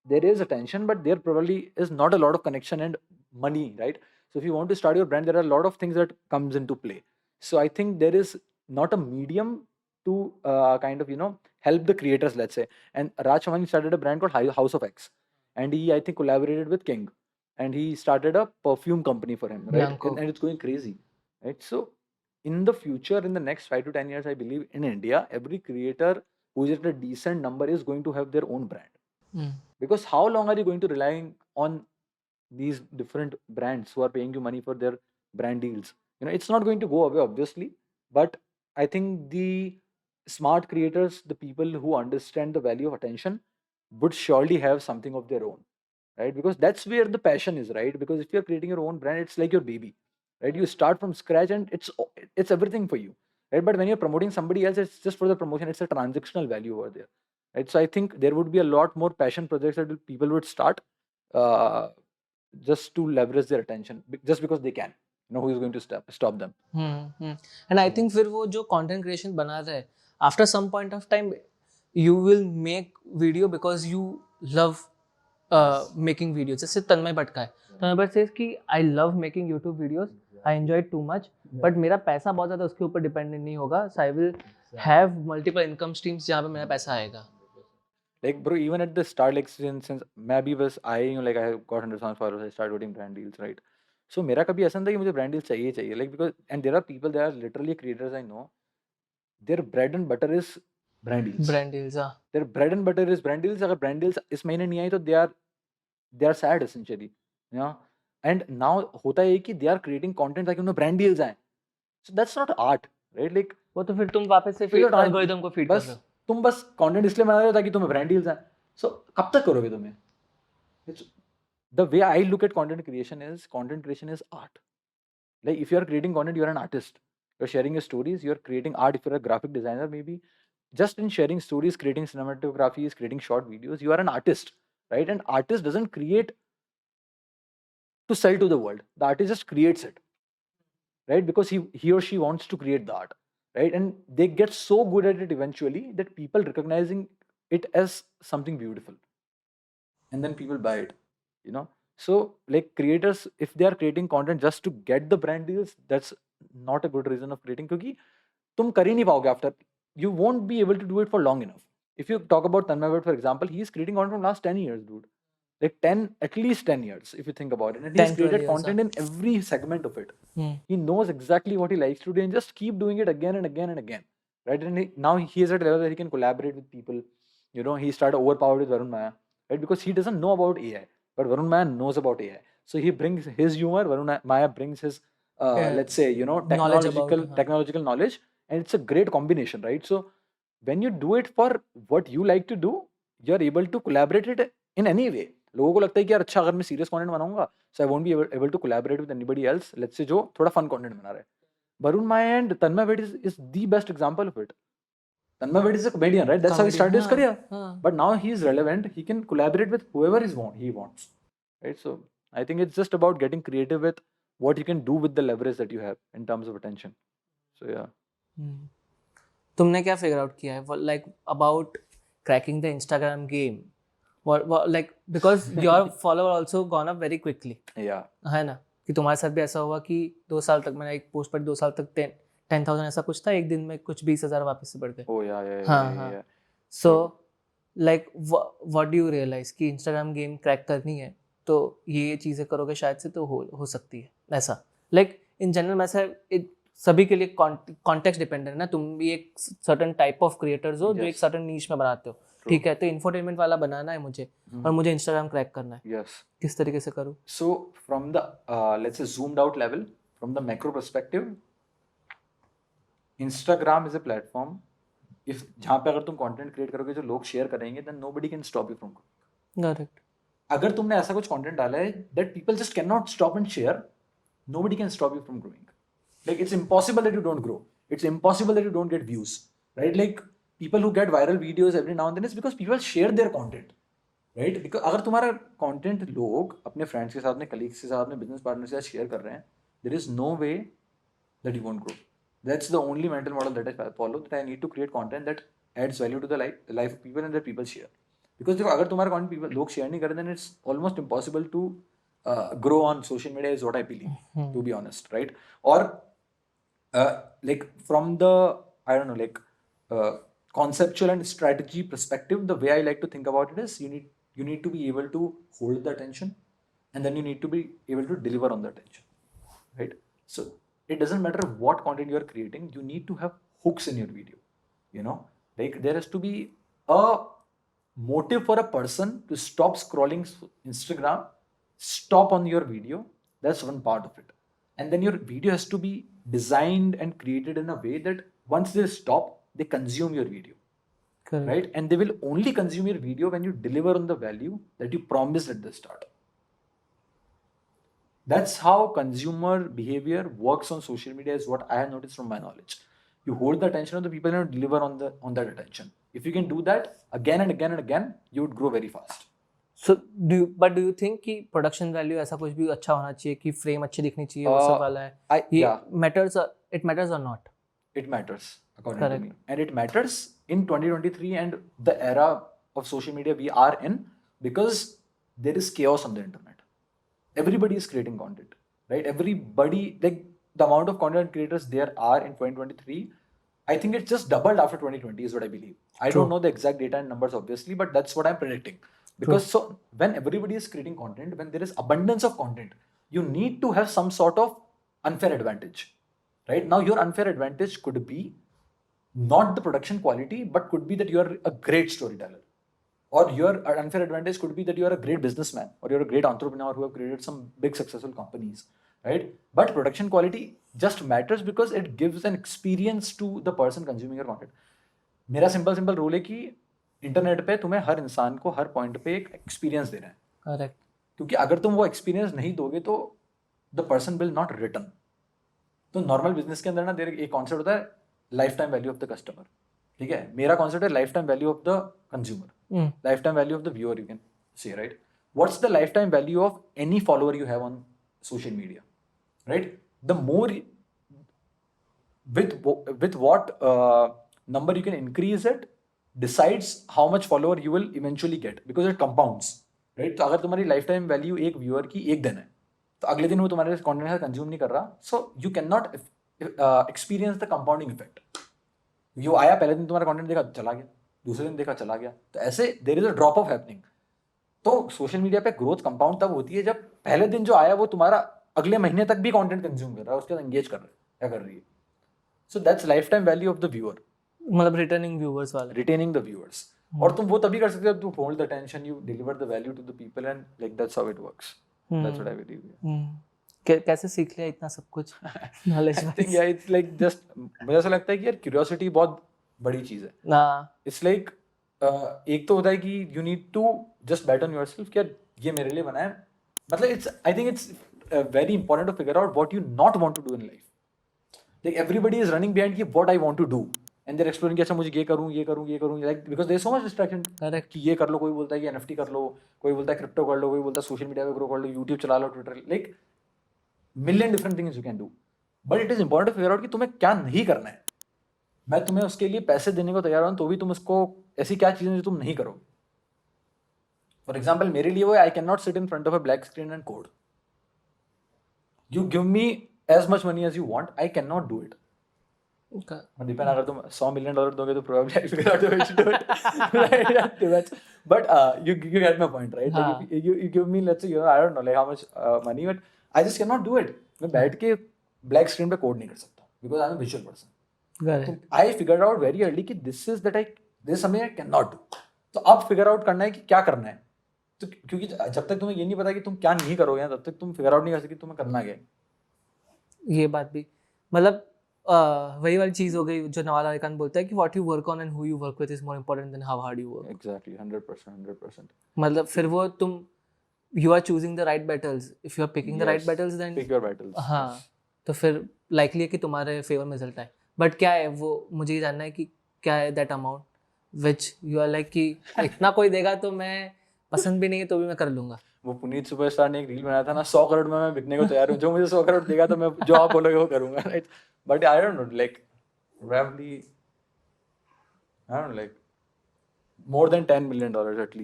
there is attention, but there probably is not a lot of connection and money, right? So if you want to start your brand, there are a lot of things that comes into play. So I think there is not a medium to kind of help the creators, let's say. And Raj Chamani started a brand called House of X, and he, I think, collaborated with King, and he started a perfume company for him, right? Blanco. And it's going crazy, right? So in the future, in the next 5 to 10 years, I believe in India, every creator who is at a decent number is going to have their own brand. Mm. Because how long are you going to relying on these different brands who are paying you money for their brand deals? You know, it's not going to go away, obviously, but I think the smart creators, the people who understand the value of attention, would surely have something of their own, right? Because that's where the passion is, right? Because if you're creating your own brand, it's like your baby, right? You start from scratch and it's everything for you, right? But when you're promoting somebody else, it's just for the promotion. It's a transactional value over there, right? So I think there would be a lot more passion projects that people would start uh, just to leverage their attention, just because they can. You know, who is going to stop them? And I think फिर वो जो content creation बना रहे हैं, after some point of time you will make video because you love making videos. जैसे तन्मय भट्ट का है, तन्मय Bhatt says कि I love making YouTube videos, I enjoy it too much, but मेरा पैसा बहुत ज़्यादा उसके ऊपर डिपेंडेंट नहीं होगा, so I will have multiple income streams जहाँ पे मेरा पैसा आएगा. Like, bro, even at the start, like since maybe was I, like I got 100,000 followers, I started getting brand deals, right? So मेरा कभी ऐसा नहीं था कि मुझे brand deals चाहिए, like, because and there are people, there are literally creators I know, their bread and butter is brand deals. Brand deals, हाँ. Their bread and butter is brand deals. अगर brand deals इस महीने नहीं आई तो they are sad essentially, you know. And now होता है कि they are creating content ताकि उन्हें brand deals आए. So that's not art, right? Like वो तो फिर तुम वापस से फिर algorithm को feed कर बस रहे हो. तुम बस कंटेंट इसलिए बना रहे हो ताकि तुम्हें ब्रांड डील्स आए. सो कब तक करोगे तुम्हें? The way I look at content creation is art. Like if you are creating content, you are an artist. You're sharing your stories, you're creating art. If you're a graphic designer, maybe just in sharing stories, creating cinematographies, creating short videos, you are an artist, right? And artist doesn't create to sell to the world. The artist just creates it, right? Because he or she wants to create the art, right? And they get so good at it eventually that people recognizing it as something beautiful, and then people buy it, you know. So like creators, if they are creating content just to get the brand deals, that's not a good reason of creating, क्योंकि तुम कर ही नहीं पाओगे after. You won't be able to do it for long enough. If you talk about Tanmay Bhatt, for example, he is creating content from last 10 years, dude. Like at least 10 years, if you think about it. And he's 10, 12 created years, content in every segment of it. He knows exactly what he likes to do and just keep doing it again and again and again, right? And now he is at a level where he can collaborate with people. You know, he started overpowered with Varun Maya, right? Because he doesn't know about AI, but Varun Maya knows about AI. So he brings his humor, Varun Maya brings his, let's say, you know, Knowledge about, technological knowledge, and it's a great combination, right? So when you do it for what you like to do, you're able to collaborate it in any way. लोगों को लगता है कि यार अच्छा अगर मैं serious content बनाऊंगा, so I won't be able to collaborate with anybody else, let's say जो थोड़ा fun content बना रहा है. Varun Maya and Tanmay Bhatt is the best example of it. Tanmay Bhatt is a comedian, right? That's how he started his career. But now he is relevant. He can collaborate with whoever he wants, right? So I think it's just about getting creative with what you can do with the leverage that you have in terms of attention. So yeah. तुमने क्या figure out किया है like about cracking the Instagram game? What like because your follower also gone up very quickly. Yeah. है ना कि तुम्हारे साथ भी ऐसा हुआ कि 2 साल तक मैंने एक पोस्ट पर 2 साल तक 10,000 ऐसा कुछ था, एक दिन में कुछ 20,000 वापस से बढ़ गए. Oh yeah. हाँ. So like what do you realize कि Instagram game crack करनी है तो ये चीज़ें करोगे शायद से तो हो सकती है ऐसा. Like in general ऐसा सभी के लिए कॉन्टेक्स्ट डिपेंडेंट है ना. तुम भी एक सर्टेन टाइप ऑफ क्रिएटर्स हो जो एक सर्टेन नीश में बनाते हो, ठीक है? तो इंफोटेनमेंट वाला बनाना है मुझे और मुझे इंस्टाग्राम क्रैक करना है. Yes. किस तरीके से करूँ? So from the let's say zoomed out level, from the macro perspective, Instagram is a platform. If जहाँ पे अगर तुम कंटेंट क्रिएट करोगे जो लोग शेयर करेंगे, then nobody can stop you from growing. Correct. अगर तुमने ऐसा कुछ कंटेंट डाला है that people just cannot stop and share, nobody can stop you from growing. Like it's impossible that you don't grow. It's impossible that you don't get views, right? Like people who get viral videos every now and then is because people share their content, right? Because अगर तुम्हारा content लोग अपने friends के साथ, अपने colleagues के साथ, अपने business partners के साथ share कर रहे हैं, there is no way that you won't grow. That's the only mental model that I follow, that I need to create content that adds value to the life of people and that people share. Because देखो अगर तुम्हारा content people लोग share नहीं कर रहे, then it's almost impossible to grow on social media is what I believe, to be honest, right? Or like from the, I don't know, like conceptual and strategy perspective, the way I like to think about it is you need to be able to hold the attention, and then you need to be able to deliver on the attention, right? So it doesn't matter what content you are creating, you need to have hooks in your video, you know, like there has to be a motive for a person to stop scrolling Instagram, stop on your video. That's one part of it. And then your video has to be designed and created in a way that once they stop, they consume your video, Correct. right? And they will only consume your video when you deliver on the value that you promised at the start. That's how consumer behavior works on social media, is what I have noticed from my knowledge. You hold the attention of the people and deliver on that attention. If you can do that again and again and again, you would grow very fast. So do you think कि production value ऐसा कुछ भी अच्छा होना चाहिए कि frame अच्छी दिखनी चाहिए, वो सब वाला है? Yeah. It matters or not? It matters, according Correct. to me. And it matters in 2023 and the era of social media we are in, because there is chaos on the internet. Everybody is creating content, right? Everybody, like the amount of content creators there are in 2023, I think it's just doubled after 2020 is what I believe. I True. don't know the exact data and numbers obviously, but that's what I'm predicting. Because so when everybody is creating content, when there is abundance of content, you need to have some sort of unfair advantage, right? Now your unfair advantage could be not the production quality, but could be that you are a great storyteller. Or your unfair advantage could be that you are a great businessman, or you're a great entrepreneur who have created some big successful companies, right? But production quality just matters because it gives an experience to the person consuming your content. मेरा simple rule है कि internet पे तुम्हें हर इंसान को हर point पे एक experience देना है. Correct. क्योंकि अगर तुम वो एक्सपीरियंस नहीं दोगे तो the person will not return. तो नॉर्मल बिजनेस के अंदर ना एक कॉन्सेप्ट होता है life time value of the customer. ठीक है, मेरा कॉन्सेप्ट है life time value of the consumer, life time value of the viewer, you can say, right? What's the life time value of any follower you have on social media, right? The more with what number you can increase it decides how much follower you will eventually get, because it compounds, right? तो अगर तुम्हारी life time value एक viewer की एक दिन है, तो अगले दिन वो तुम्हारे कंटेंट का कंज्यूम नहीं कर रहा, so you can not experience the compounding effect. वो आया, पहले दिन तुम्हारा कंटेंट देखा चला गया, दूसरे दिन देखा चला गया, तो ऐसे there is a drop off happening. तो सोशल मीडिया पे ग्रोथ कंपाउंड तब होती है जब पहले दिन जो आया वो तुम्हारा अगले महीने तक भी कंटेंट कंज्यूम कर रहा है, उसके साथ एंगेज कर रहा है या कर रही है. So that's life time value of the viewer, मतलब रिटर्निंग व्यूअर्स वाला. retaining the viewers. और तुम वो तभी कर सकते हो जब तुम hold the attention, you deliver the value to the people, and like that's how it works. That's what I believe. कैसे सीख लिया इतना सब कुछ knowledge? I think yeah, it's like just मुझे ऐसा लगता है कि यार क्यूरियोसिटी बहुत बड़ी चीज है. ना It's like एक तो होता है कि you need to just bet on yourself कि यार ये मेरे लिए बना है. मतलब I think it's very important to figure out what you not want to do in life. Like everybody is running behind कि what I want to do, and they're exploring कि अच्छा मुझे ये करूँ, like because there's so much distraction. Correct. कि ये कर लो, कोई बोलता है कि NFT कर लो, कोई बोलता है क्रिप्टो कर लो, कोई बोलता है सोशल मीडिया पे ग्रो कर लो, यूट्यूब चला लो, Twitter, like million different things you can do. But it is important to figure out कि तुम्हें क्या नहीं करना है. मैं तुम्हें उसके लिए पैसे देने को तैयार हूँ, तो भी तुम उसको ऐसी क्या चीजें जो तुम नहीं करो. फॉर एग्जाम्पल मेरे लिए वो आई can not sit in front of a black screen and code. You give me as much money as you want, I cannot do it. Depend अगर तुम $100 million दोगे तो probably I figure out a way to do it. Right? But you get my point, right? Like if you give me, let's say, I don't know like how much money, but I just cannot do it. मैं बैठ के black screen पे code नहीं कर सकता because I'm a visual person. So I figured out very early कि this is something I cannot do. तो अब figure out करना है कि क्या करना है. तो क्योंकि जब तक तुम्हें ये नहीं पता कि तुम क्या नहीं करोगे, तब तक तुम figure out नहीं कर सकते तुम्हें करना क्या है. ये बात भी मतलब वही वाली चीज हो गई जो नवाला अली खान बोलता है कि what you work on and who you work with is more important than how hard you work. Exactly, 100%. मतलब फिर वो तुम you are choosing the right battles, if you are picking the right Yes, battles then pick your battles. हाँ, तो फिर likely है कि तुम्हारे फेवर में रिजल्ट आए. बट क्या है वो, मुझे ये जानना है कि क्या है that amount which you are like कि इतना कोई देगा तो मैं पसंद भी नहीं है तो भी मैं कर लूंगा. वो पुनीत सुपरस्टार ने एक रील बनाया था ना, 100 करोड़ में मैं बिकने को तैयार हूँ, जो मुझे 100 करोड़ देगा तो मैं जो आप बोलोगे वो करूंगा, right? But I don't know, like probably I don't know, like more than $10 million at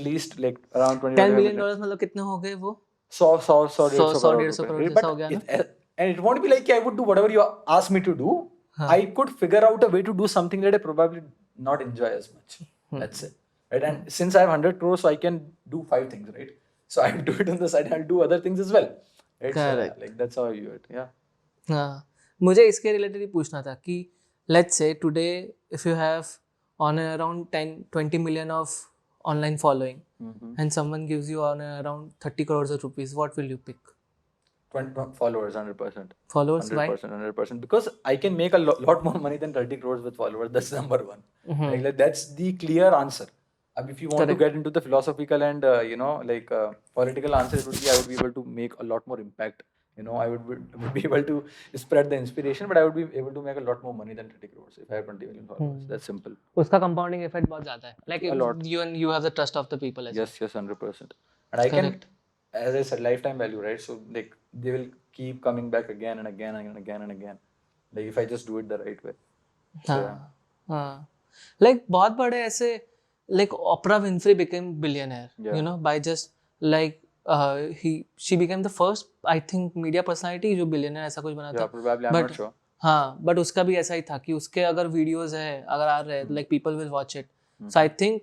least like around 20 $10 million मतलब कितने हो गए वो? 100 100 150 150 करोड़ करोड़ रुपए, जैसा हो गया ना? and it won't be like I would do whatever you ask me to do. हाँ. I could figure out a way to do something that I probably not enjoy as much. That's it, right? And since I have 100 crores, so I can do 5 things, right? So I'll do it on the side. I'll do other things as well, right? Correct. So, like that's how I view it. Yeah. हाँ, मुझे इसके related ही पूछना था कि let's say today if you have on around 10-20 million of online following and someone gives you on around 30 crores of rupees, what will you pick? 20 followers, 100%. Followers, why? 100%. Because I can make a lot more money than 30 crores with followers. That's number one. Like, that's the clear answer. If you want to get into the philosophical and political answer, it would be I would be able to make a lot more impact. I would be able to spread the inspiration, but I would be able to make a lot more money than 30 crores if I have 20 million followers. That's simple. उसका compounding effect बहुत ज्यादा है. Like A lot. you have the trust of the people as well. Yes, 100%. And I can, as I said, lifetime value, right? So like they will keep coming back again and again and again and again. Like if I just do it the right way. So, yeah. हाँ, like बहुत बड़े ऐसे like Oprah Winfrey became billionaire, Yeah. you know, by just like she became the first I think media personality जो billionaire ऐसा कुछ बना Yeah, था. probably. I'm not sure. हाँ, बट उसका भी ऐसा ही था कि उसके अगर वीडियोस है अगर आ रहे like people will watch it. So I think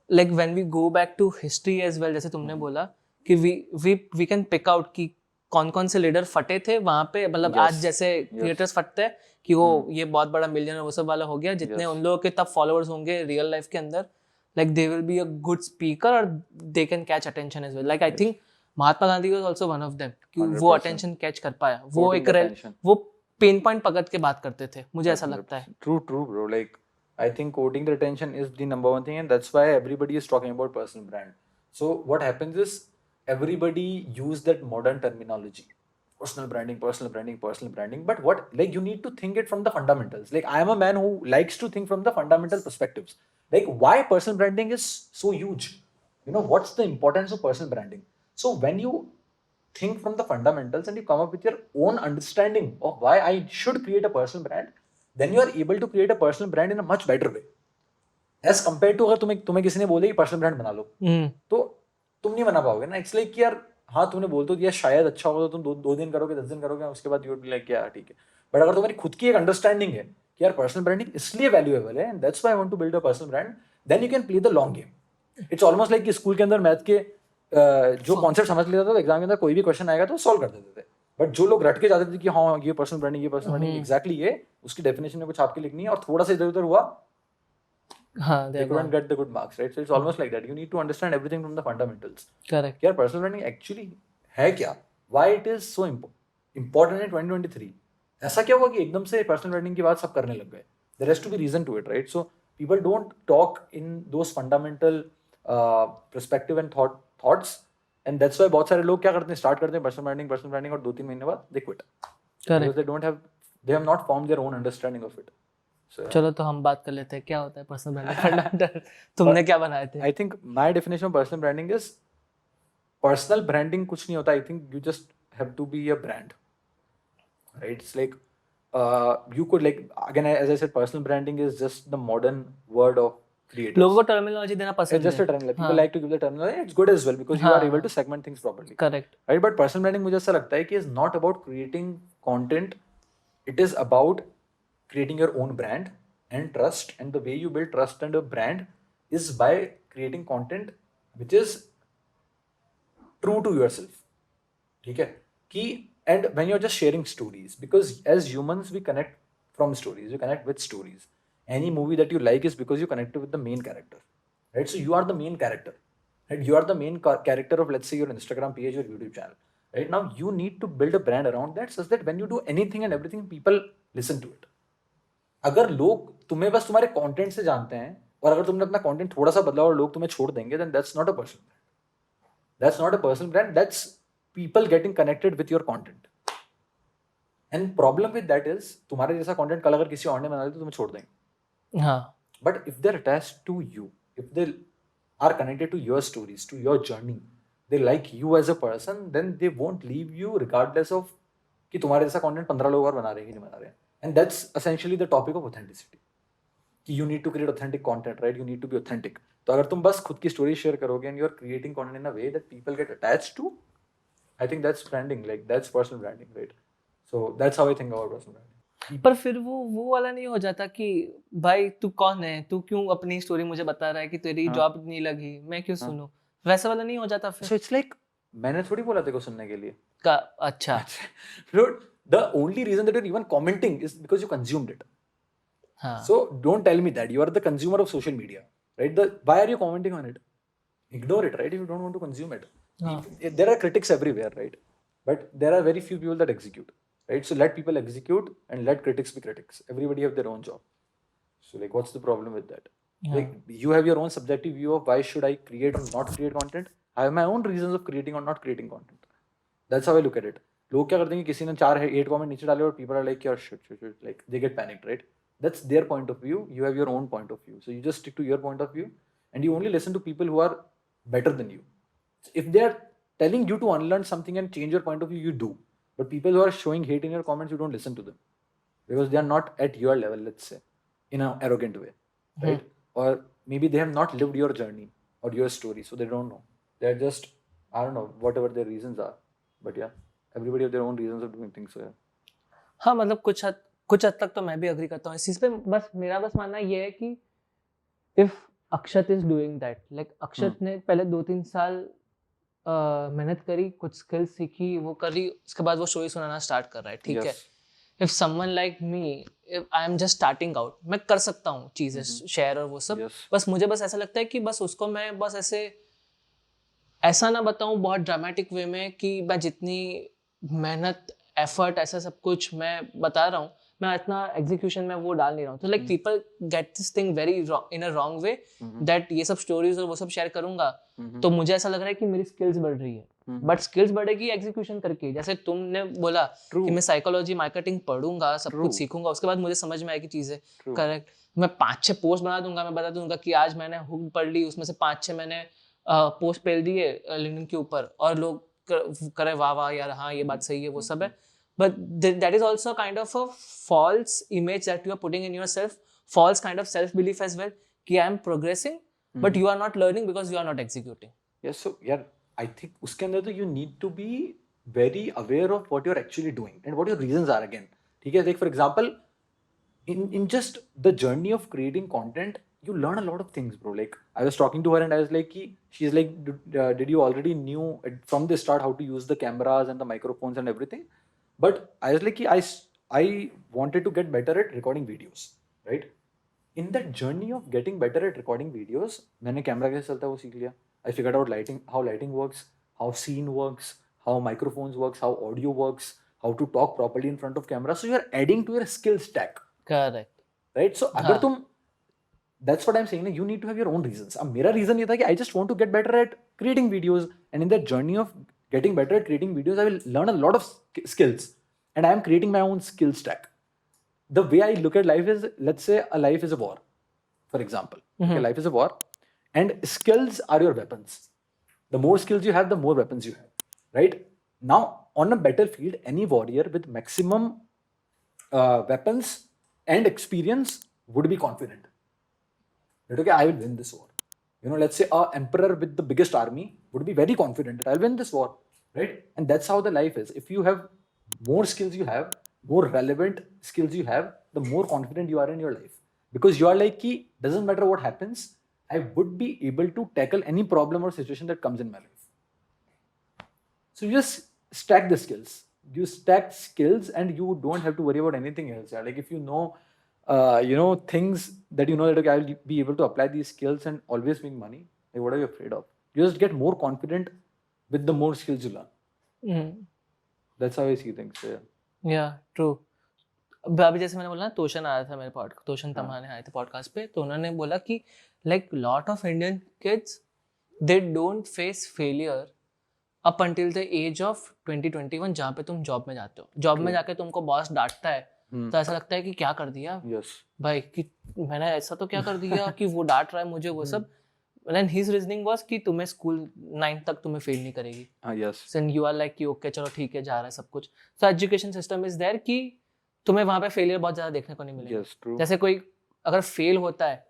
like when we go back to history as well, जैसे तुमने बोला कि वी कैन पिक आउट कि कौन कौन से लीडर फटे थे वहां पे. मतलब आज जैसे क्रिएटर्स फटते हैं कि वो ये बहुत बड़ा मिलियनर वो सब वाला हो गया, जितने उन लोगों के तब फॉलोअर्स होंगे रियल लाइफ के अंदर, like they will be a good speaker और they can catch attention as well. Like I think Mahatma Gandhi was also one of them कि वो अटेंशन कैच कर पाया. वो एक वो पेन पॉइंट पकड़ के बात करते थे, मुझे ऐसा लगता है. True, bro. Like I think quoting the attention is the number one thing, and that's why everybody is talking about personal brand. So what happens is everybody use that modern terminology, personal branding. But what, like, you need to think it from the fundamentals. Like I am a man who likes to think from the fundamental perspectives. Like why personal branding is so huge. What's the importance of personal branding? So when you think from the fundamentals and you come up with your own understanding of why I should create a personal brand, then you are able to create a personal brand in a much better way. As compared to अगर तुम्हें किसी ने बोले कि personal brand बना लो, तो तुम नहीं बना पाओगे ना. इट्स लाइक कि यार हाँ तुमने बोल तो दिया शायद अच्छा होगा तो तुम 2 दिन करोगे, 10 दिन करोगे, उसके बाद यू विल बी लाइक यार ठीक है. बट अगर तुम्हारी खुद की एक अंडरस्टैंडिंग है कि यार पर्सनल ब्रांडिंग इसलिए वैल्यूएबल है and that's why I want to build a personal brand, then you can play the long game. It's almost like कि स्कूल के अंदर मैथ के जो कॉन्सेप्ट समझ लेता था तो एग्जाम के अंदर कोई भी क्वेश्चन आएगा तो सॉल्व कर देते थे. बट जो लोग रट के जाते थे कि हाँ ये पर्सनल ब्रांडिंग एग्जैक्टली ये उसकी डेफिनेशन में कुछ आपकी लिखनी है और थोड़ा सा इधर उधर हुआ, they couldn't get the good marks, right? So it's almost like that. You need to understand everything from the fundamentals. Correct. यार पर्सनल ब्रांडिंग एक्चुअली है क्या, why it is so important in 2023. ऐसा क्या हुआ कि एकदम से पर्सनल ब्रांडिंग की बात सब करने लग गए? There has to be reason to it, right? So people don't talk in those fundamental perspective and thoughts, and that's why बहुत सारे लोग क्या करते हैं, स्टार्ट करते हैं पर्सनल ब्रांडिंग और 2-3 महीने बाद they quit. Because they have not formed their own understanding of it. So, चलो तो हम बात कर लेते हैं क्या होता है पर्सनल ब्रांडिंग. तुमने क्या बनाए थे? I think my definition of personal branding is personal branding कुछ नहीं होता. I think you just have to be a brand, right? It's like you could, like, again as I said, personal branding is just the modern word of creators. लोगों को terminology देना पसंद It's just a terminology. People like to give the terminology. It's good as well because you are able to segment things properly. Correct. Right? But personal branding मुझे ऐसा लगता है कि is not about creating content. It is about creating your own brand and trust, and the way you build trust and a brand is by creating content which is true to yourself. ठीक है कि and when you're just sharing stories, because as humans we connect from stories, we connect with stories. Any movie that you like is because you connected with the main character, right? So you are the main character, right? You are the main character of, let's say, your Instagram page or YouTube channel, right? Now you need to build a brand around that such that when you do anything and everything, people listen to it. अगर लोग तुम्हें बस तुम्हारे content से जानते हैं और अगर तुमने अपना कंटेंट थोड़ा सा बदला और लोग तुम्हें छोड़ देंगे, then that's not a personal brand. That's not a personal brand. That's people getting connected with your content. And problem with that is तुम्हारे जैसा content कल अगर किसी और ने बना लिया तो तुम्हें छोड़ देंगे. हाँ. But if they're attached to you, if they are connected to your stories, to your journey, they like you as a person, then they won't leave you regardless of कि तुम्हारे जैसा content 15 लोग और बना रहे हैं कि नहीं बना रहे हैं. And that's essentially the topic of authenticity. कि you need to create authentic content, right? You need to be authentic. तो अगर तुम बस खुद की story share करोगे and you're creating content in a way that people get attached to, I think that's branding, like that's personal branding, right? So that's how I think about personal branding. पर फिर वो वाला नहीं हो जाता कि भाई तू कौन है, तू क्यों अपनी स्टोरी मुझे बता रहा है कि तेरी जॉब नहीं लगी, मैं क्यों सुनूं, वैसा वाला नहीं हो जाता फिर? So it's like मैंने थोड़ी बोला तेरे को सुनने के लिए. का अच्छा. Dude, the only reason that you're even commenting is because you consumed it. हाँ. So don't tell me that you are the consumer of social media, right? Why are you commenting on it? Ignore it, right? If you don't want to consume it. There are critics everywhere, right? But there are very few people that execute, right? So let people execute and let critics be critics. Everybody have their own job. So like, what's the problem with that? Like, you have your own subjective view of why should I create or not create content. I have my own reasons of creating or not creating content. That's how I look at it. लोग क्या करते हैं कि किसी ने 4-8 comment नीचे डाले और people are like यार shit, like they get panicked, right? That's their point of view. You have your own point of view. So you just stick to your point of view and you only listen to people who are better than you. If they are telling you to unlearn something and change your point of view, you do. But people who are showing hate in your comments, you don't listen to them because they are not at your level, let's say, in an arrogant way, right? Or maybe they have not lived your journey or your story, so they don't know. They're just, I don't know, whatever their reasons are. But yeah, everybody have their own reasons of doing things. So yeah. हाँ, मतलब कुछ हद तक तो मैं भी agree करता हूँ इस चीज़ पे. बस मेरा मानना ये है कि if Akshat is doing that, like Akshat ने पहले 2-3 साल मेहनत करी, कुछ स्किल्स सीखी, वो करी, उसके बाद वो स्टोरी सुनाना स्टार्ट कर रहा है, ठीक है. If someone like me, if I am just starting out, मैं कर सकता हूँ चीज़ें शेयर और वो सब. बस मुझे ऐसा लगता है कि बस उसको मैं बस ऐसा ना बताऊँ बहुत ड्रामेटिक वे में कि मैं जितनी मेहनत, एफर्ट, ऐसा सब कुछ मैं बता रहा हूँ, मैं इतना एग्जीक्यूशन में वो डाल नहीं रहा हूँ. तो like people get this thing very in a wrong way that ये सब स्टोरीज और वो सब शेयर करूंगा तो मुझे ऐसा लग रहा है कि मेरी स्किल्स बढ़ रही है. बट स्किल्स बढ़ेगी एग्जीक्यूशन करके. जैसे तुमने बोला कि मैं साइकोलॉजी, मार्केटिंग पढ़ूंगा, सब कुछ सीखूंगा, उसके बाद मुझे समझ में आएगी चीजें. करेक्ट. मैं 5-6 पोस्ट बना दूंगा, मैं बता दूंगा कि आज मैंने हुक पढ़ ली, उसमें से 5-6 मैंने पोस्ट पेल दिए लिंक्डइन के ऊपर और लोग करे वाह वाह यार हाँ ये बात सही है, वो सब है. But that is also kind of a false image that you are putting in yourself, false kind of self-belief as well, कि I am progressing, but you are not learning because you are not executing. Yes, so yeah, I think उसके अंदर तो you need to be very aware of what you're actually doing and what your reasons are again. ठीक है, like for example, in just the journey of creating content, you learn a lot of things, bro. Like I was talking to her and I was like, she's like, did you already knew from the start how to use the cameras and the microphones and everything? But I was like, I wanted to get better at recording videos, right? In that journey of getting better at recording videos, मैंने camera कैसे चलता है वो सीख लिया. I figured out how lighting works, how scene works, how microphones works, how audio works, how to talk properly in front of camera. So you are adding to your skill stack. Correct. Right? So अगर तुम, that's what I'm saying, you need to have your own reasons. अब मेरा reason ये था कि I just want to get better at creating videos, and in that journey of getting better at creating videos, I will learn a lot of skills and I am creating my own skill stack. The way I look at life is, let's say a life is a war, for example. Okay, life is a war and skills are your weapons. The more skills you have, the more weapons you have, right? Now, on a battlefield, any warrior with maximum weapons and experience would be confident. That, okay, I will win this war. You know, let's say an emperor with the biggest army would be very confident that I'll win this war, right? And that's how the life is. If you have more skills you have, more relevant skills you have, the more confident you are in your life. Because you are like, doesn't matter what happens, I would be able to tackle any problem or situation that comes in my life. So you just stack the skills. You stack skills and you don't have to worry about anything else. Yeah? Like if you know things that you know that okay, I will be able to apply these skills and always make money. Like what are you afraid of? You just get more confident with the more skills you learn. That's how I see things. So, yeah. या true. अभी जैसे मैंने बोला ना, तोशन आया था मेरे podcast, तोशन हाँ. तमाने आए थे पॉडकास्ट पे, तो उन्होंने बोला कि like lot of Indian kids they don't face failure up until the age of 20-21, जहाँ पे तुम जॉब में जाते हो. जॉब में True. जाके तुमको बॉस डांटता है Hmm. तो ऐसा लगता है कि क्या कर दिया Yes. भाई, कि मैंने ऐसा तो क्या कर दिया कि वो डांट रहा है मुझे, वो सब. एंड हिज रीजनिंग वाज कि तुम्हें स्कूल 9 तक तुम्हें फेल नहीं करेगी. Yes. And you are like कि ओके चलो ठीक है, जा रहा है सब कुछ. So education system is there कि तुम्हें वहाँ पे फेलियर बहुत ज़्यादा देखने को नहीं मिलेगा. Yes. True. जैसे कोई अगर फेल होता है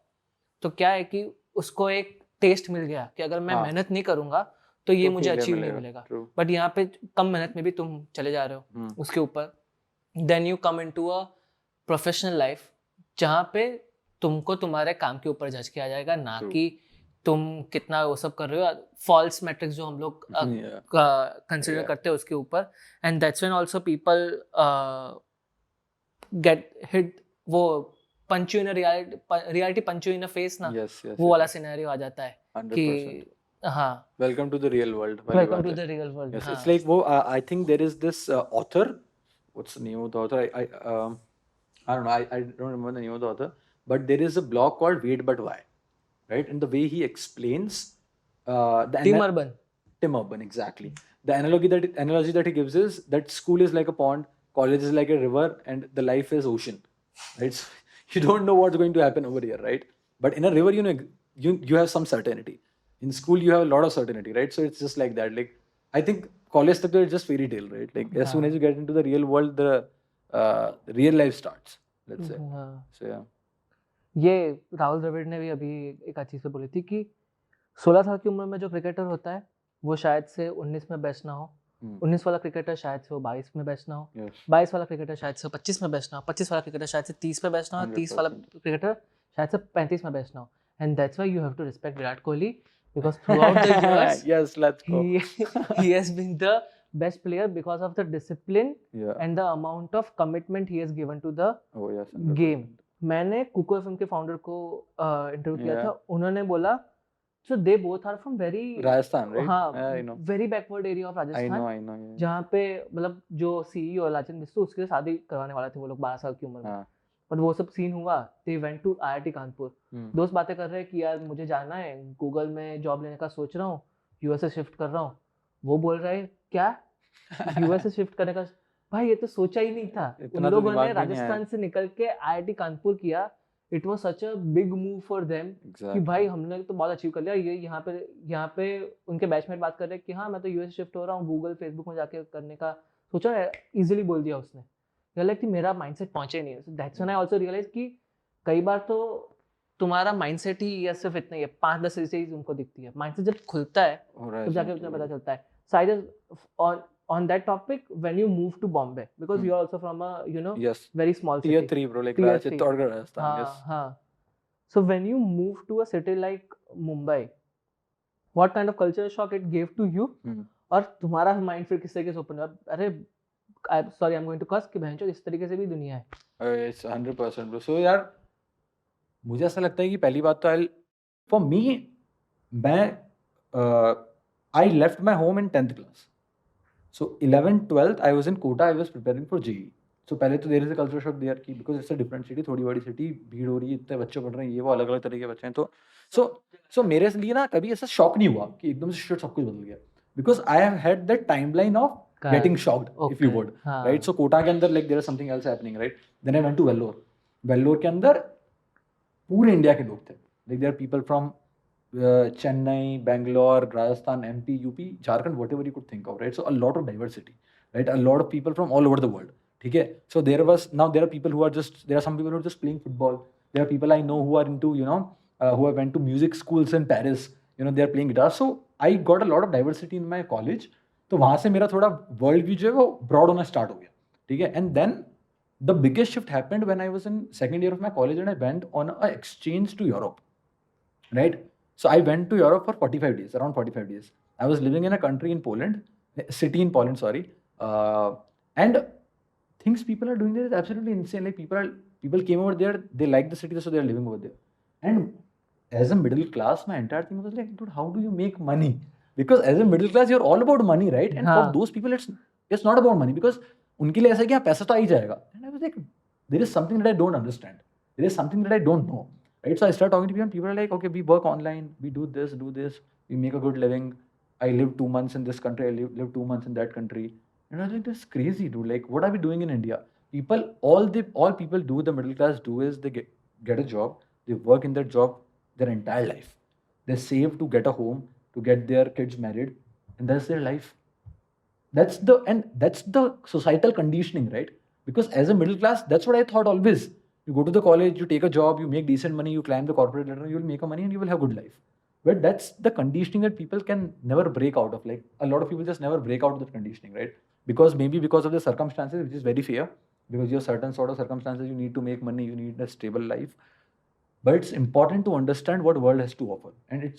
तो क्या है कि उसको एक टेस्ट मिल गया कि अगर मैं हाँ. मेहनत नहीं करूंगा तो ये तो मुझे failure अचीव नहीं मिलेगा. मिलेगा. True. बट यहाँ पे कम मेहनत में भी तुम चले जा रहे हो Hmm. उसके ऊपर. Then you come into a professional life जहाँ पे तुमको तुम्हारे काम के ऊपर जज किया जाएगा, ना True. कि तुम कितना वो सब कर रहे हो. फॉल्स मैट्रिक्स जो हम लोग Yeah. Consider Yeah. करते हैं उसके ऊपर. And that's when also people get hit, वो punch you in reality punch you in face ना, Yes. Yes. वो वाला सिनेरियो आ जाता है 100%. कि हाँ, Welcome to the real world. Welcome to the real world. Yes, it's like I think there is this author. What's the name of the author? I don't know. I don't remember the name of the author. But there is a blog called Wait But Why, right? And the way he explains team urban. Tim Urban, exactly. The analogy that he gives is that school is like a pond, college is like a river, and the life is ocean, right? So you don't know what's going to happen over here, right? But in a river, you know, you have some certainty. In school, you have a lot of certainty, right? So it's just like that. Like I think college tak is just fairy tale, right? Like as soon as you get into the real world, the real life starts. Let's say. हाँ. So yeah. ये राहुल द्रविड़ ने भी अभी एक अच्छी से बोली थी कि 16 साल की उम्र में जो क्रिकेटर होता है वो शायद से 19 में बेस्ट ना हो. 19 वाला क्रिकेटर शायद से वो 22 में बेस्ट ना हो. Yes. 22 वाला क्रिकेटर शायद से 25 में बेस्ट ना हो. 25 वाला क्रिकेटर शायद से 30 में बेस्ट ना हो. 30 वाला 100%. क्रिकेटर शायद से 35 में बेस्ट ना हो. And that's why you have to respect Virat Kohli, because throughout the years Yes, let's go. he has been the best player because of the discipline Yeah. and the amount of commitment he has given to the Oh yes. 100%. game. मैंने कुको FM के founder को interview किया Yeah. था. उन्होंने बोला so they both are from very Rajasthan, right? हाँ, Yeah, I know. very backward area of I Rajasthan, know. Yeah. जहाँ पे मतलब जो सीईओ लाचन बिस्तु उसके शादी करवाने वाले थे वो लोग 12 साल की उम्र में. हाँ. बट वो सब सीन हुआ. They went to IIT Kanpur. Hmm. दोस्त बातें कर रहे हैं कि यार मुझे जाना है, गूगल में जॉब लेने का सोच रहा हूँ, यूएसए शिफ्ट कर रहा हूँ. वो बोल रहा है क्या यूएसए शिफ्ट करने का? भाई ये तो सोचा ही नहीं था. उन इतना तो लोगों दिमाग ने में नहीं आया. राजस्थान से निकल के आईआईटी कानपुर किया. It was such a big move for them कि Exactly. भाई हमने तो बहुत अचीव कर लिया. ये यहाँ पे उनके बैचमेट बात कर रहे हैं कि हाँ मैं तो यूएस शिफ्ट हो रहा हूँ, गूगल फेसबुक में जाके करने का सोचा. इजीली बोल दिया उसने. लाइक कि मेरा माइंडसेट पहुंचे नहीं. That's when I also realize कि कई बार तो तुम्हारा माइंडसेट ही ये सिर्फ इतना ही है, 5-10 चीजें तुमको दिखती है. माइंडसेट जब खुलता है तब जाके तुम्हें पता चलता है. So I just on that topic, when you move to Bombay, because you are also from a Yes. very small Tier city. 3, bro. Like Tier Rajasthan, 3. Chittorgarh, Rajasthan. हाँ, Yes. हाँ. So when you move to a city like Mumbai, what kind of culture shock it gave to you? Hmm. और तुम्हारा mind फिर किस तरीके से open हुआ? अरे sorry I am going to cuss कि बहनचोद इस तरीके से भी दुनिया है. It's 100%, bro. So यार मुझे ऐसा लगता है कि पहली बात तो for me, I left my home in 10th class. So 11th, 12th, I was in Kota. I was preparing for JEE. So पहले तो there is a culture shock there कि because it's a different city, थोड़ी बड़ी city, भीड़ हो रही है, इतने बच्चे पढ़ रहे हैं, ये वो अलग-अलग तरह के बच्चे हैं. तो so मेरे लिए ना कभी ऐसा शॉक नहीं हुआ कि एकदम से shit सब कुछ बदल गया. Because I have had that timeline of getting shocked, if you would, right? So Kota के अंदर like there is something else happening, right? Then I went to Vellore. Vellore के अंदर पूरे इंडिया के लोग थे. Like there are people from Chennai, Bangalore, Rajasthan, MP, UP, Jharkhand, whatever you could think of, right? So a lot of diversity, right? A lot of people from all over the world. Okay? So there are people who are there are some people who are just playing football. There are people I know who are into, who have went to music schools in Paris. They are playing guitar. So I got a lot of diversity in my college. तो वहाँ से मेरा थोड़ा world view जो है वो broad होना start हो गया. ठीक है? And then the biggest shift happened when I was in second year of my college and I went on an exchange to Europe, right? So I went to Europe for 45 days, around 45 days. I was living in a city in Poland, sorry. And things people are doing there is absolutely insane. Like people came over there, they like the city, so they're living over there. And as a middle class, my entire thing was like, dude, how do you make money? because as a middle class, you're all about money, right? And for हाँ. those people, it's not about money because उनके लिए ऐसा है कि हाँ पैसा तो आ ही जाएगा. And I was like, there is something that I don't understand. There is something that I don't know, right? So I start talking to people, and people are like, okay, we work online, we do this, we make a good living. I live 2 months in this country, I live 2 months in that country. And I was like, that's crazy, dude. Like, what are we doing in India? All people do, the middle class do is they get a job, they work in that job their entire life. They save to get a home, to get their kids married, and that's their life. That's the societal conditioning, right? Because as a middle class, that's what I thought always. You go to the college, you take a job, you make decent money, you climb the corporate ladder, you will make a money and you will have good life. But that's the conditioning that people can never break out of. Like a lot of people just never break out of that conditioning, right? Maybe because of the circumstances, which is very fair. Because you have certain sort of circumstances, you need to make money, you need a stable life. But it's important to understand what world has to offer, and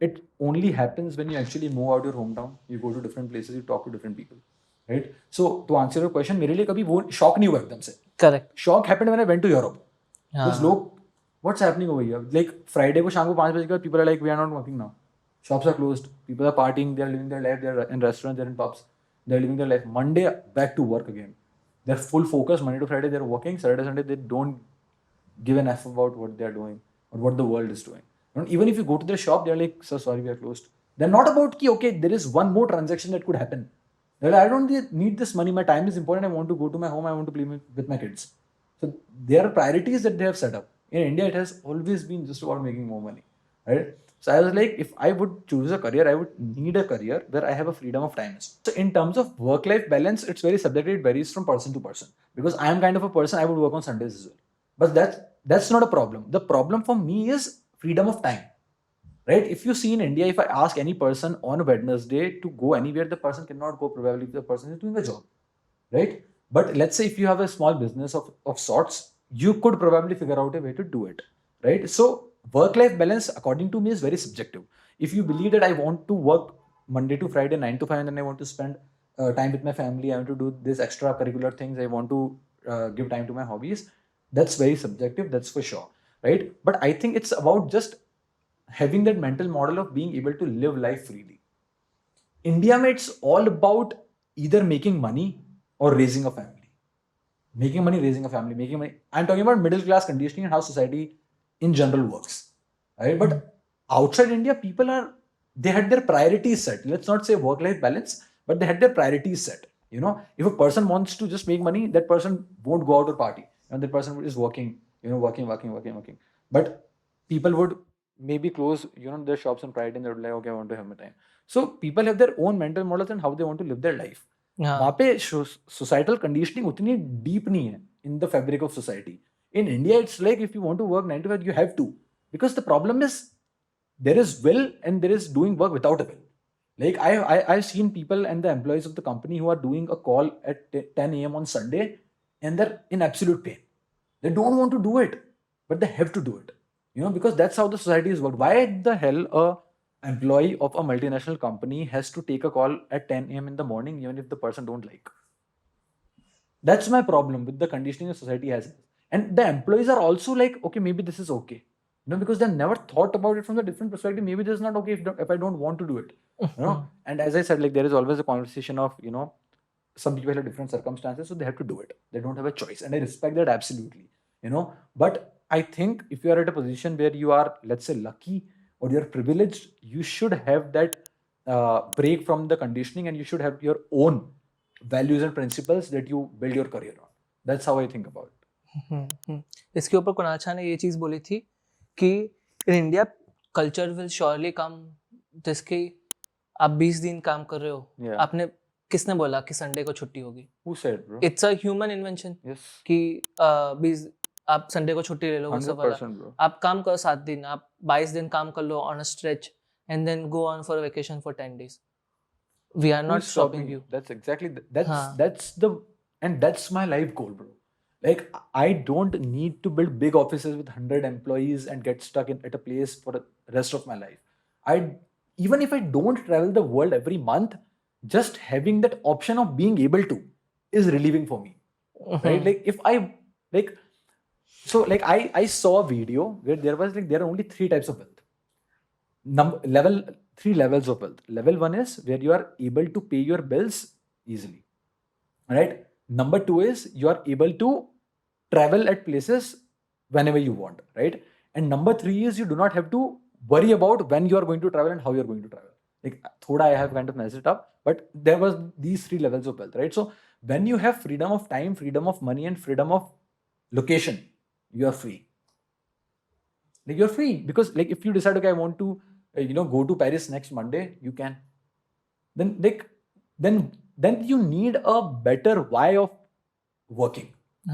it only happens when you actually move out your hometown, you go to different places, you talk to different people, right? So to answer your question, मेरे लिए कभी वो shock नहीं हुआ एकदम से. Correct. Shock happened when I went to Europe. Because हाँ. लोग, what's happening over here? Like Friday को शाम को 5 बजे के बाद people are like, we are not working now. Shops are closed. People are partying. They are living their life. They are in restaurants. They are in pubs. They are living their life. Monday back to work again. They're full focus. Monday to Friday they're working. Saturday Sunday they don't give an F about what they're doing or what the world is doing. And even if you go to their shop, they're like, sir, sorry, we are closed. They're not about ki, okay, there is one more transaction that could happen. They're like, I don't need this money. My time is important. I want to go to my home. I want to play with my kids. So there are priorities that they have set up. In India, it has always been just about making more money, right? So I was like, if I would choose a career, I would need a career where I have a freedom of time. So in terms of work-life balance, it's very subjective. It varies from person to person. Because I am kind of a person, I would work on Sundays as well. But that's not a problem. The problem for me is freedom of time, right? If you see in India, if I ask any person on a Wednesday to go anywhere, the person cannot go probably if the person is doing a job, right? But let's say if you have a small business of sorts, you could probably figure out a way to do it, right? So work-life balance, according to me, is very subjective. If you believe that I want to work Monday to Friday, 9 to 5, and then I want to spend time with my family, I want to do this extracurricular things, I want to give time to my hobbies, that's very subjective, that's for sure, right? But I think it's about just having that mental model of being able to live life freely. India, it's all about either making money or raising a family. Making money, raising a family, making money. I'm talking about middle class conditioning and how society in general works, right? But outside India, they had their priorities set. Let's not say work-life balance, but they had their priorities set. You know, if a person wants to just make money, that person won't go out or party. And that person is working, working. But people would maybe close, their shops on Friday and they would like, okay, I want to have my time. So people have their own mental models and how they want to live their life. वहाँ पे societal conditioning उतनी deep नहीं है in the fabric of society. In India, it's like if you want to work 9 to 5, you have to. Because the problem is there is will and there is doing work without a will. Like I've seen people and the employees of the company who are doing a call at 10 a.m. on Sunday and they're in absolute pain. They don't want to do it, but they have to do it. Because that's how the society is worked. Why the hell a employee of a multinational company has to take a call at 10 a.m. in the morning even if the person don't like? That's my problem with the conditioning the society has. And the employees are also like, okay, maybe this is okay. Because they've never thought about it from the different perspective. Maybe this is not okay if I don't want to do it. And as I said, like there is always a conversation of, some people have different circumstances, so they have to do it. They don't have a choice. And I respect that absolutely. But I think if you are at a position where you are, let's say, lucky or you're privileged, you should have that break from the conditioning and you should have your own values and principles that you build your career on. That's how I think about it. इसके ऊपर कुणाल ने ये चीज़ बोली थी कि in India culture will surely come जिसके आप 20 दिन काम कर रहे हो, आपने किसने बोला कि संडे को छुट्टी होगी? Who said, bro? It's a human invention. Yes. कि 20 आप संडे को छुट्टी ले लो, 100%, bro. आप काम करो 7 दिन, आप 22 दिन काम कर लो on a stretch and then go on for a vacation for 10 days. We are not stopping you. That's exactly that's my life goal, bro. Like I don't need to build big offices with 100 employees and get stuck at a place for the rest of my life. Even if I don't travel the world every month, just having that option of being able to is relieving for me, right? Like if I I saw a video where there are only 3 types of wealth. three levels of wealth. Level 1 is where you are able to pay your bills easily, right? Number 2 is you are able to travel at places whenever you want, right? And number 3 is you do not have to worry about when you are going to travel and how you are going to travel. Like thoda I have kind of messed it up, but there was these three levels of wealth, right? So when you have freedom of time, freedom of money, and freedom of location, you are free. Like you're free because like if you decide, okay, I want to go to Paris next Monday, you can. Then you need a better why of working,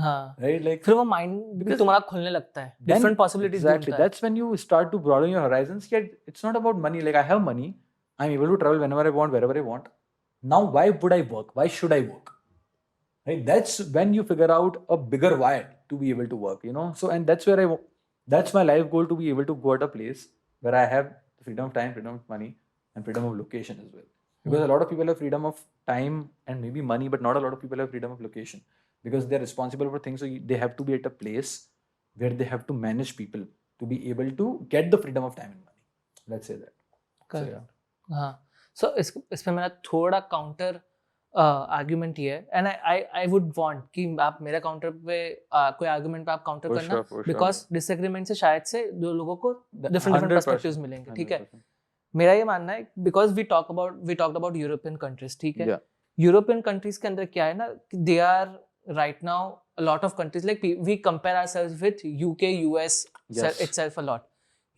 हाँ right? Like फिर वो mind भी Because तुम्हारा खुलने लगता है then- different possibilities exactly, ढूंढता है that's when you start to broaden your horizons. Yeah, it's not about money. Like I have money, I'm able to travel whenever I want, wherever I want. Now why would I work? Why should I work? Right? That's when you figure out a bigger why to be able to work, so and that's where that's my life goal, to be able to go at a place where I have freedom of time, freedom of money, and freedom of location as well. Because a lot of people have freedom of time and maybe money, but not a lot of people have freedom of location because they're responsible for things. So they have to be at a place where they have to manage people to be able to get the freedom of time and money. Let's say that. So, Correct. yeah. हाँ सो इसमें मेरा थोड़ा counter argument ये है and I would want कि आप मेरे counter पे कोई आर्ग्यूमेंट पे आप काउंटर For करना sure, for sure. Because disagreement से शायद से दो लोगों को डिफरेंट 100%, पर्सपेक्टिव्स मिलेंगे ठीक है 100%. मेरा ये मानना है because we talked about European countries ठीक है Yeah. यूरोपियन कंट्रीज के अंदर क्या है ना they are right now a lot of countries like we compare ourselves with UK US Yes. itself a lot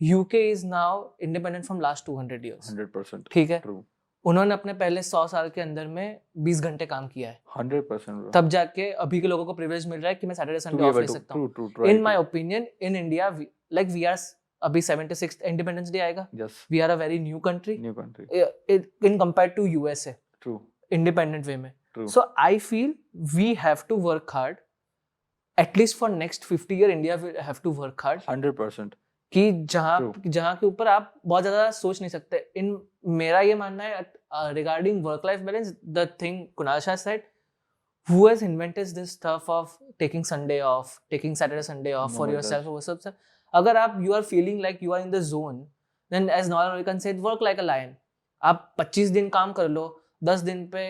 UK is now independent from last 200 years 100%. ठीक है True. उन्होंने अपने पहले 100 साल के अंदर में 20 घंटे काम किया है 100%. Bro. तब जाके अभी के लोगों को प्रिविलेज मिल रहा है कि मैं Saturday To Sunday be off ले able to. सकता हूँ True. Right. In my opinion in India like we are अभी 76th इंडिपेंडेंस डे आएगा Yes. We are a very new country New country. In compare to USA True. independent way में True. so I feel we have to work hard at least for next 50 year India will have to work hard 100%. कि जहाँ True. जहाँ के ऊपर आप बहुत ज्यादा सोच नहीं सकते इन मेरा ये मानना है regarding work life balance the thing Kunal Shah said who has invented this stuff of taking Sunday off taking Saturday Sunday off No for one yourself does. or what's up अगर आप you are feeling like you are in the zone then as Noel American said work like a lion आप 25 दिन काम कर लो 10 दिन पे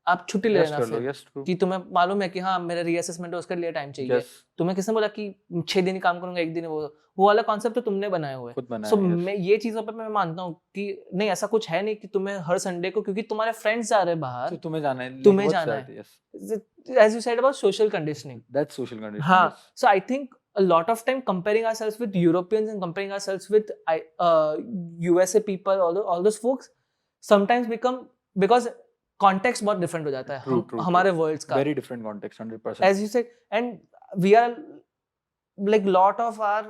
आप छुट्टी ले Yes, लेना Carlo. फिर Yes, true. कि तुम्हें मालूम है कि हाँ मेरा रीअसेसमेंट है उसके लिए टाइम चाहिए Yes. तुम्हें किसने बोला कि 6 दिन ही काम करूंगा 1 दिन वो वाला कॉन्सेप्ट तो तुमने बनाया हुआ है खुद बनाया. सो yes. मैं ये चीजों पे मैं मानता हूँ कि नहीं ऐसा कुछ है नहीं कि तुम्हें हर संडे को क्योंकि तुम्हारे फ्रेंड्स जा रहे हैं So बाहर तुम्हें जाना है. तुम्हें what's जाना that? है। Yes. as you said about social conditioning That's social condition. हाँ Yes. so I think a lot of time comparing ourselves with Europeans and comparing ourselves with USA people all those folks sometimes become because context बहुत different हो जाता है True, true, हमारे worlds का Very different context. 100%. as you said and we are like lot of our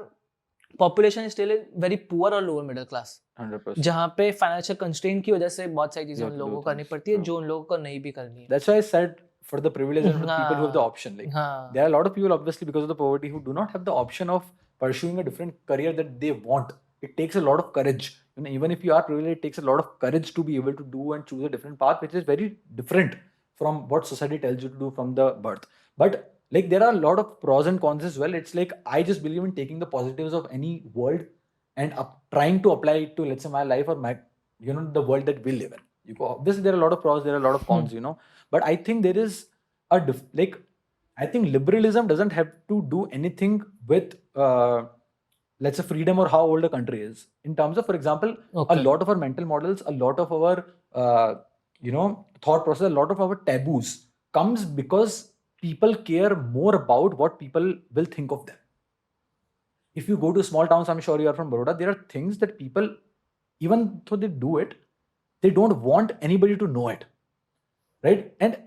population is still very poor or lower middle class 100%. जहाँ पे financial constraint की वजह से बहुत सारी चीजें You उन have to लोगों do को करनी things. पड़ती है True. जो उन लोगों को नहीं भी करनी है That's why I said for the privileged and for the people who have the option. Like हाँ there are a lot of people obviously because of the poverty who do not have the option of pursuing a different career that they want. It takes a lot of courage. Even if you are privileged, it takes a lot of courage to be able to do and choose a different path, which is very different from what society tells you to do from the birth. But like there are a lot of pros and cons as well. It's like I just believe in taking the positives of any world and trying to apply it to let's say my life or my the world that we live in. Obviously there are a lot of pros, there are a lot of cons, but I think there is I think liberalism doesn't have to do anything with let's say freedom or how old a country is. In terms of, for example, okay. a lot of our mental models, a lot of our thought process, a lot of our taboos comes because people care more about what people will think of them. If you go to small towns, I'm sure you are from Baroda, there are things that people, even though they do it, they don't want anybody to know it, right? And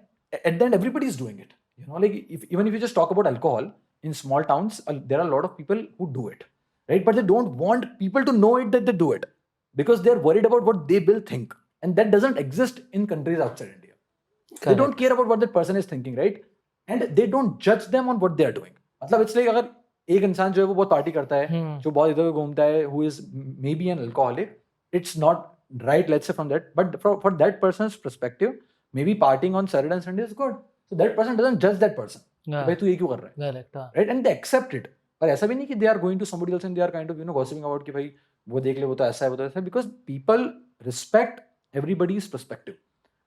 at the end, everybody is doing it. Like even if you just talk about alcohol in small towns, there are a lot of people who do it, right? But they don't want people to know it that they do it because they're worried about what they will think, and that doesn't exist in countries outside India. Correct. They don't care about what that person is thinking, right? And they don't judge them on what they are doing. मतलब it's like अगर एक इंसान जो है वो बहुत party करता है, जो बहुत इधर घूमता है, who is maybe an alcoholic, it's not right, let's say from that, but for that person's perspective, maybe partying on Saturday and Sunday is good. So that person doesn't judge that person. भाई तू ये क्यों कर रहा है? Correct. Right? And they accept it. पर ऐसा भी नहीं कि they are going to somebody else and they are kind of gossiping about कि भाई वो देख ले, वो तो ऐसा है, वो तो ऐसा है, because people respect everybody's perspective.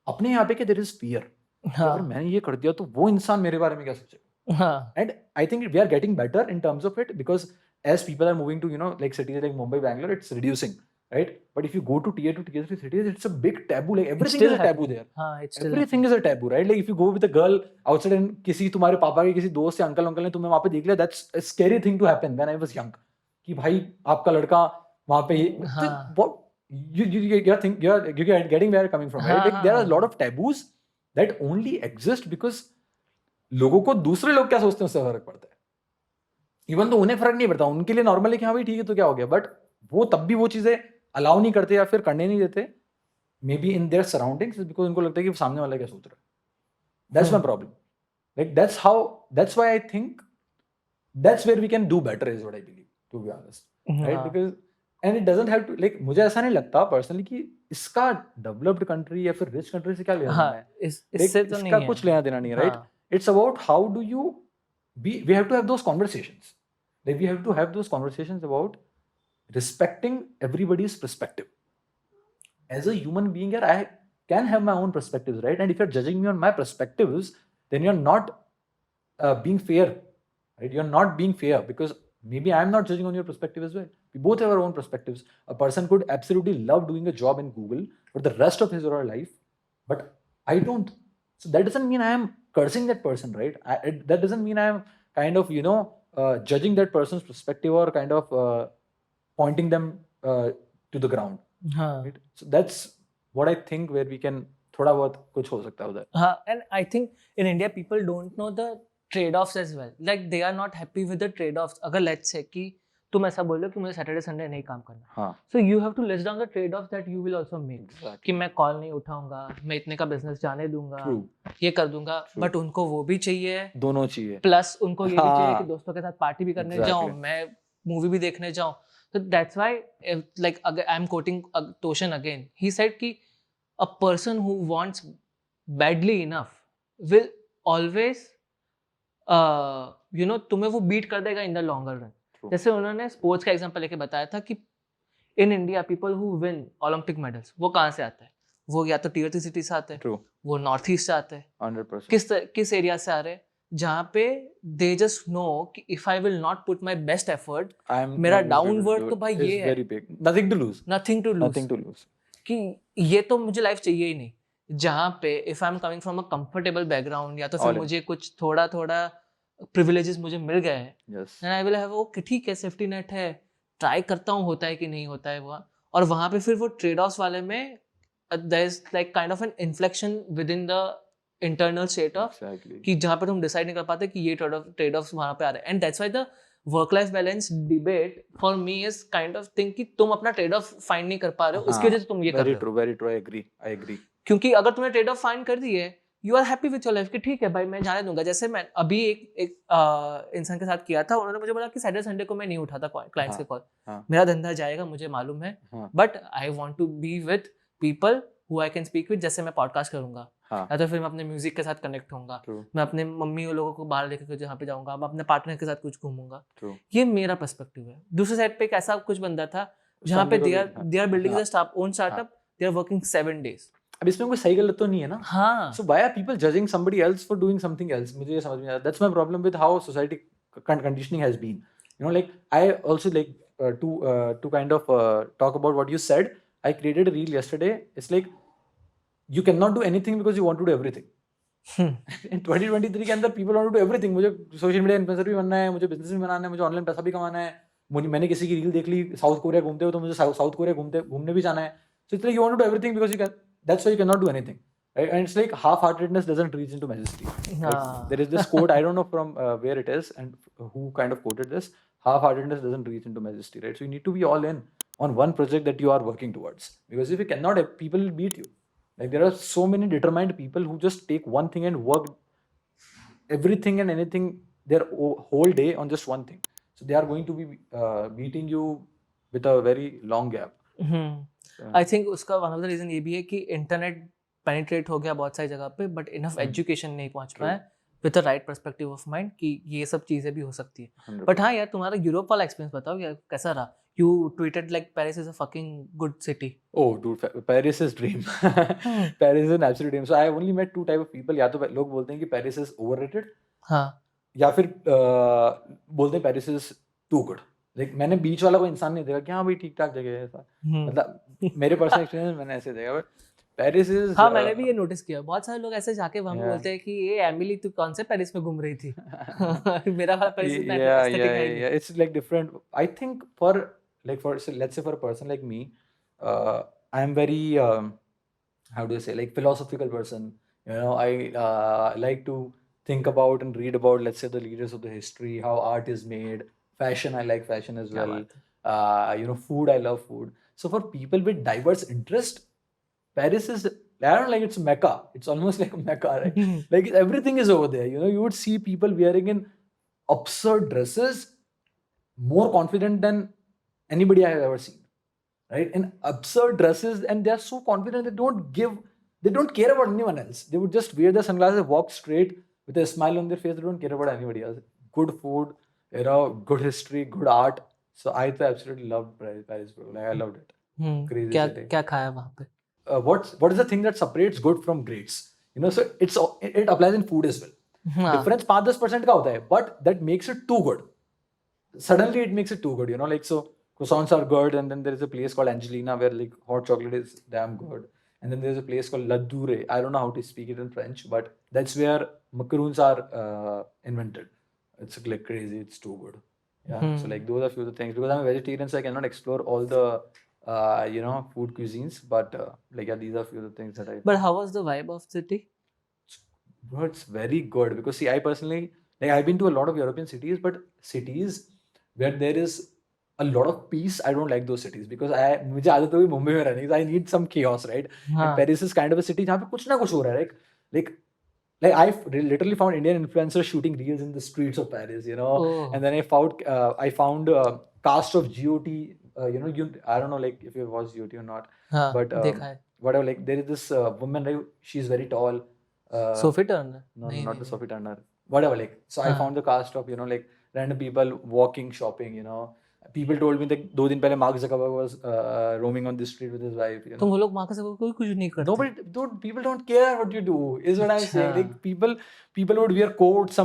अपने यहाँ पे क्या देयर इज फियर, अगर मैंने ये कर दिया तो वो इंसान मेरे बारे में क्या सोचेगा. हाँ And I think we are getting better in terms of it, because as people are moving to, like cities like Mumbai, Bangalore, it's reducing, right? But if you go to tier 2, tier 3 cities, it's a big taboo. Like everything still is a taboo there. हाँ it's still Everything is a taboo, right? Like if you go with a girl outside and किसी तुम्हारे पापा के किसी दोस्त या uncle ने तुम्हें वहाँ पे देख लिया, that's a scary thing to happen when I was young. कि भाई आपका लड़का वहाँ पे हाँ. what you're getting where I'm coming from, right? हाँ, Like there are a हाँ. lot of taboos that only exist because लोगों को दूसरे लोग क्या सोचते हैं उससे फर्क पड़ता है. इवन तो उन्हें फर्क नहीं पड़ता, उनके लिए नॉर्मल है कि हाँ भाई ठीक है तो क्या हो गया, बट वो तब भी वो चीजें अलाउ नहीं करते या फिर करने नहीं देते, may be in their surroundings, because उनको लगता है कि सामने वाला क्या सोच रहा है. That's my problem. Like that's why I think that's where we can do better is what I believe, to be honest, right? Because and it doesn't have to, like मुझे ऐसा नहीं लगता पर्सनली कि इसका डेवलप्ड कंट्री या फिर rich country से क्या लेना देना है. इससे तो नहीं इसका है. कुछ लेना देना नहीं है, right? It's about how do you we have to have those conversations. Like we have to have those conversations about respecting everybody's perspective. As a human being here, I can have my own perspectives, right? And if you're judging me on my perspectives, then you're not being fair, right? You're not being fair, because maybe I'm not judging on your perspective as well. We both have our own perspectives. A person could absolutely love doing a job in Google for the rest of his or her life, but I don't. So that doesn't mean I am cursing that person, right? That doesn't mean I am kind of, judging that person's perspective or kind of pointing them to the ground. Right? So that's what I think where we can थोड़ा बहुत कुछ हो सकता है उधर. हाँ, and I think in India people don't know the trade-offs as well. Like they are not happy with the trade-offs. अगर let's say कि तुम ऐसा बोलो कि मुझे सैटरडे संडे नहीं काम करना, हाँ. So you have to list down the trade-offs that you will also make. Exactly. कि मैं कॉल नहीं उठाऊंगा, मैं इतने का बिजनेस जाने दूंगा, True. ये कर दूंगा, बट उनको वो भी चाहिए, दोनों चाहिए, प्लस उनको ये भी चाहिए हाँ. कि दोस्तों के साथ पार्टी भी करने Exactly. जाऊं, मैं मूवी भी देखने जाऊं. So that's why, like I'm quoting Toshan again. He said कि a person who wants badly enough will always तुम्हें वो बीट कर देगा इन द लॉन्गर रन. जैसे उन्होंने स्पोर्ट्स का एग्जांपल लेके बताया था कि in India people who win Olympic medals वो कहाँ से आते हैं, वो या तो टियर 3 सिटी से आते हैं, True. वो नॉर्थ ईस्ट से आते हैं, 100%. किस एरिया से आ रहे हैं, जहाँ पे दे जस्ट नो कि if I will not put my best effort, मेरा डाउनवर्ड तो भाई ये है, very big. Nothing to lose. nothing to lose. कि ये तो मुझे लाइफ चाहिए ही नहीं. जहाँ पे if I am coming from a comfortable background या तो फिर मुझे कुछ थोड़ा प्रिविलेजेस मुझे मिल गए हैं, and I will have okay ठीक है, सेफ्टी नेट है, ट्राई करता हूँ होता है कि नहीं होता है वहाँ. और वहाँ पे फिर वो ट्रेड ऑफ्स वाले में there is like kind of an inflection with in the internal state of, कि जहाँ पे तुम डिसाइड नहीं कर पाते कि ये ट्रेड ऑफ्स वहाँ पे आ रहे हैं. And that's why the work life balance debate for me is kind of thing कि तुम अपना ट्रेड ऑफ फाइंड नहीं कर पा रहे हो, इसकी वजह से तुम ये कर रहे हो. Very true, I agree. क्योंकि अगर तुमने ट्रेड ऑफ फाइंड कर दी है, you are happy with your life कि ठीक है भाई मैं जाने दूंगा. जैसे मैं अभी एक इंसान के साथ किया था, उन्होंने मुझे बोला कि सैटरडे संडे को मैं नहीं उठाता क्लाइंट्स के कॉल, मेरा धंधा जाएगा मुझे मालूम है, but I want to be with people who I can speak with. जैसे मैं पॉडकास्ट करूंगा, या तो फिर मैं अपने म्यूजिक के साथ कनेक्ट होऊंगा, मैं अपने मम्मी और लोगों को बाहर लेकर जहाँ पे जाऊंगा, मैं अपने पार्टनर के साथ कुछ घूमूंगा. ये मेरा पर्सपेक्टिव है. दूसरी साइड पे एक ऐसा कुछ बंदा था जहाँ पे they are building own startup, they are working 7 days. अब इसमें कोई सही गलत तो नहीं है ना. हाँ. So why are people judging somebody else for doing something else? मुझे ये समझ में आता. That's my problem with how society conditioning has been. Like I also like to kind of talk about what you said. I created a reel yesterday. It's like you cannot do anything because you want to do everything. In 2023 के अंदर people want to do everything. मुझे social media influencer भी बनना है, मुझे business भी बनाना है, मुझे ऑनलाइन पैसा भी कमाना है. मैंने किसी की रील देख ली साउथ कोरिया घूमते हो तो मुझे साउथ कोरिया घूमने भी जाना है. So it's like you want to do everything because you can. That's why you cannot do anything, right? And it's like half-heartedness doesn't reach into majesty. Like, there is this quote, I don't know from where it is and who kind of quoted this. Half-heartedness doesn't reach into majesty, right? So you need to be all in on one project that you are working towards. Because if you cannot, people will beat you. Like there are so many determined people who just take one thing and work everything and anything their whole day on just one thing. So they are going to be beating you with a very long gap. I think उसका one of the reason ये भी है कि internet penetrate हो गया बहुत सारी जगह पे, बट इनफ एजुकेशन नहीं पहुंच पाया with the right perspective of mind कि ये सब चीज़ें भी हो सकती है. बट हाँ यार, तुम्हारा यूरोप वाला एक्सपीरियंस बताओ यार, कैसा रहा? You tweeted like Paris is a fucking good city. Oh, dude, Paris is dream. Paris is an absolute dream. So I only met two type of people. या तो लोग बोलते हैं कि Paris is overrated, हाँ. या फिर बोलते हैं Paris is too good. Like मैंने बीच वाला कोई इंसान नहीं देखा कि हाँ भाई ठीक ठाक जगह है ऐसा. मतलब मेरे पर्सनल एक्सपीरियंस मैंने ऐसे देखा. बट पेरिस इज हाँ, मैंने भी ये नोटिस किया. बहुत सारे लोग ऐसे जाके वहां पे Yeah. बोलते हैं कि ये एमिली तू कौन से पेरिस में घूम रही थी. मेरा वाला पेरिस इतना yeah, aesthetic है ही नहीं. it's like different. I think for so let's say for a person like me, I'm very how do I say, like philosophical person. You know, I like to think about and read about, let's say, the leaders of the history, how art is made, fashion. I like fashion as क्या well. बात है. You know, food. I love food. So for people with diverse interest, Paris is, I don't like, it's Mecca. It's almost like a Mecca, right? Like everything is over there. You know, you would see people wearing in absurd dresses, more confident than anybody I have ever seen, right? In absurd dresses, and they are so confident they don't care about anyone else. They would just wear their sunglasses, walk straight with a smile on their face. They don't care about anybody else. Good food, you know, good history, good art. So I absolutely loved Paris, bro. Like I loved it. Crazy क्या city. क्या खाया वहां पे? What is the thing that separates good from greats? You know, so it applies in food as well. हाँ. Difference 5-10% का होता है, but that makes it too good. Suddenly it makes it too good, you know, like, so croissants are good, and then there is a place called Angelina where like hot chocolate is damn good, and then there's a place called La Dure. I don't know how to speak it in French, but that's where macaroons are invented. It's like crazy, it's too good. Yeah, so like those are few of the things. Because I'm a vegetarian, so I cannot explore all the you know, food cuisines, but like yeah, these are few of the things that I. But how was the vibe of city? Bro, it's very good because see, I personally, like, I've been to a lot of European cities, but cities where there is a lot of peace, I don't like those cities because मुझे आदत हो गई मुंबई में रहने की. I need some chaos, right? हाँ. And Paris is kind of a city जहाँ पे कुछ ना कुछ हो रहा है, like I've literally found Indian influencers shooting reels in the streets of Paris, you know, Oh. and then I found cast of GOT, you know, I don't know like if you watched GOT or not, हाँ, but देखा है. whatever, like there is this woman, right? She's very tall. Sophie Turner? No, नहीं, not नहीं, the नहीं. Sophie Turner. Whatever, like, so I हाँ. found the cast of, you know, like random people walking, shopping, you know. People told me that 2 दिन पहले Mark Zuckerberg was roaming on the street with his wife, you know. तुम वो लोग वहाँ का सब कोई कुछ नहीं करते. Nobody, dude, people don't care what you do, is what I'm saying. अच्छा. Like people would wear coats,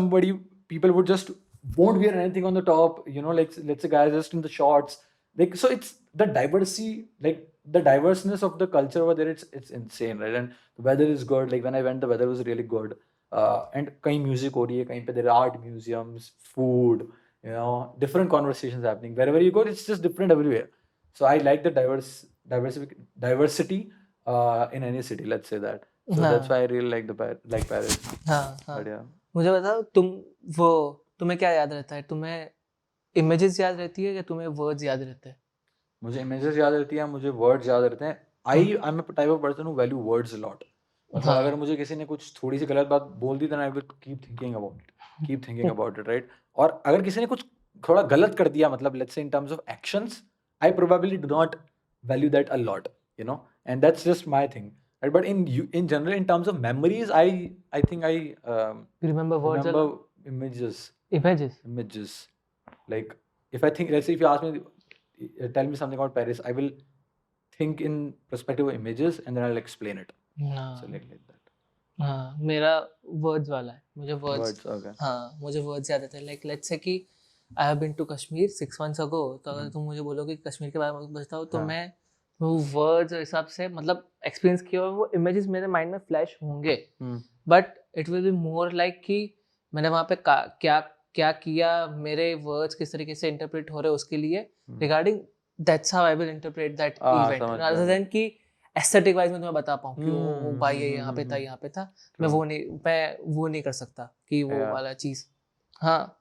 people would just won't wear anything on the top, you know, like let's say guys just in the shorts. Like, so it's the diversity, like the diverseness of the culture over there, it's insane, right? And the weather is good. Like when I went, the weather was really good. And कहीं music हो रही है, कहीं पे there are art museums, food, you know, different conversations happening. Wherever you go, it's just different everywhere. So I like the diversity in any city, let's say that. So हाँ. that's why I really like Paris. हाँ, हाँ. But yeah. मुझे बताओ तुम्हें क्या याद रहता है? तुम्हें इमेजेस याद रहती है या तुम्हें वर्ड्स याद रहते हैं? मुझे images याद रहती है, मुझे words याद रहते हैं. I'm a type of person who value words a lot. मतलब हाँ. अगर मुझे किसी ने कुछ थोड़ी सी गलत बात बोल दी, then I will keep thinking about it, right? और अगर किसी ने कुछ थोड़ा गलत कर दिया, मतलब let's say in terms of actions, I probably do not value that a lot, you know, and that's just my thing, right? But in general, in terms of memories, I think I You remember words a lot? remember Images. Like if I think, let's say if you ask me, tell me something about Paris, I will think in perspective of images and then I'll explain it. हाँ. So like that. हाँ, मेरा words वाला है. मुझे words. Words, okay. हाँ, मुझे words याद रहते हैं. लाइक लेट्स से कि I have been to Kashmir 6 months ago. तो अगर तुम मुझे बोलोगे कि कश्मीर के बारे में बताओ, तो हाँ. मैं वो वर्ड्स हिसाब से मतलब एक्सपीरियंस किया और वो इमेजेस मेरे माइंड में फ्लैश होंगे. But it will be more like कि मैंने वहाँ पे क्या किया, मेरे वर्ड्स किस तरीके से इंटरप्रेट हो रहे हैं उसके लिए regarding that's how I will interpret that event, rather than कि एस्थेटिक वाइज में तुम्हें बता पाऊँ कि वो भाई ये यहाँ पे था. मैं वो नहीं कर सकता कि वो वाला चीज़. हाँ,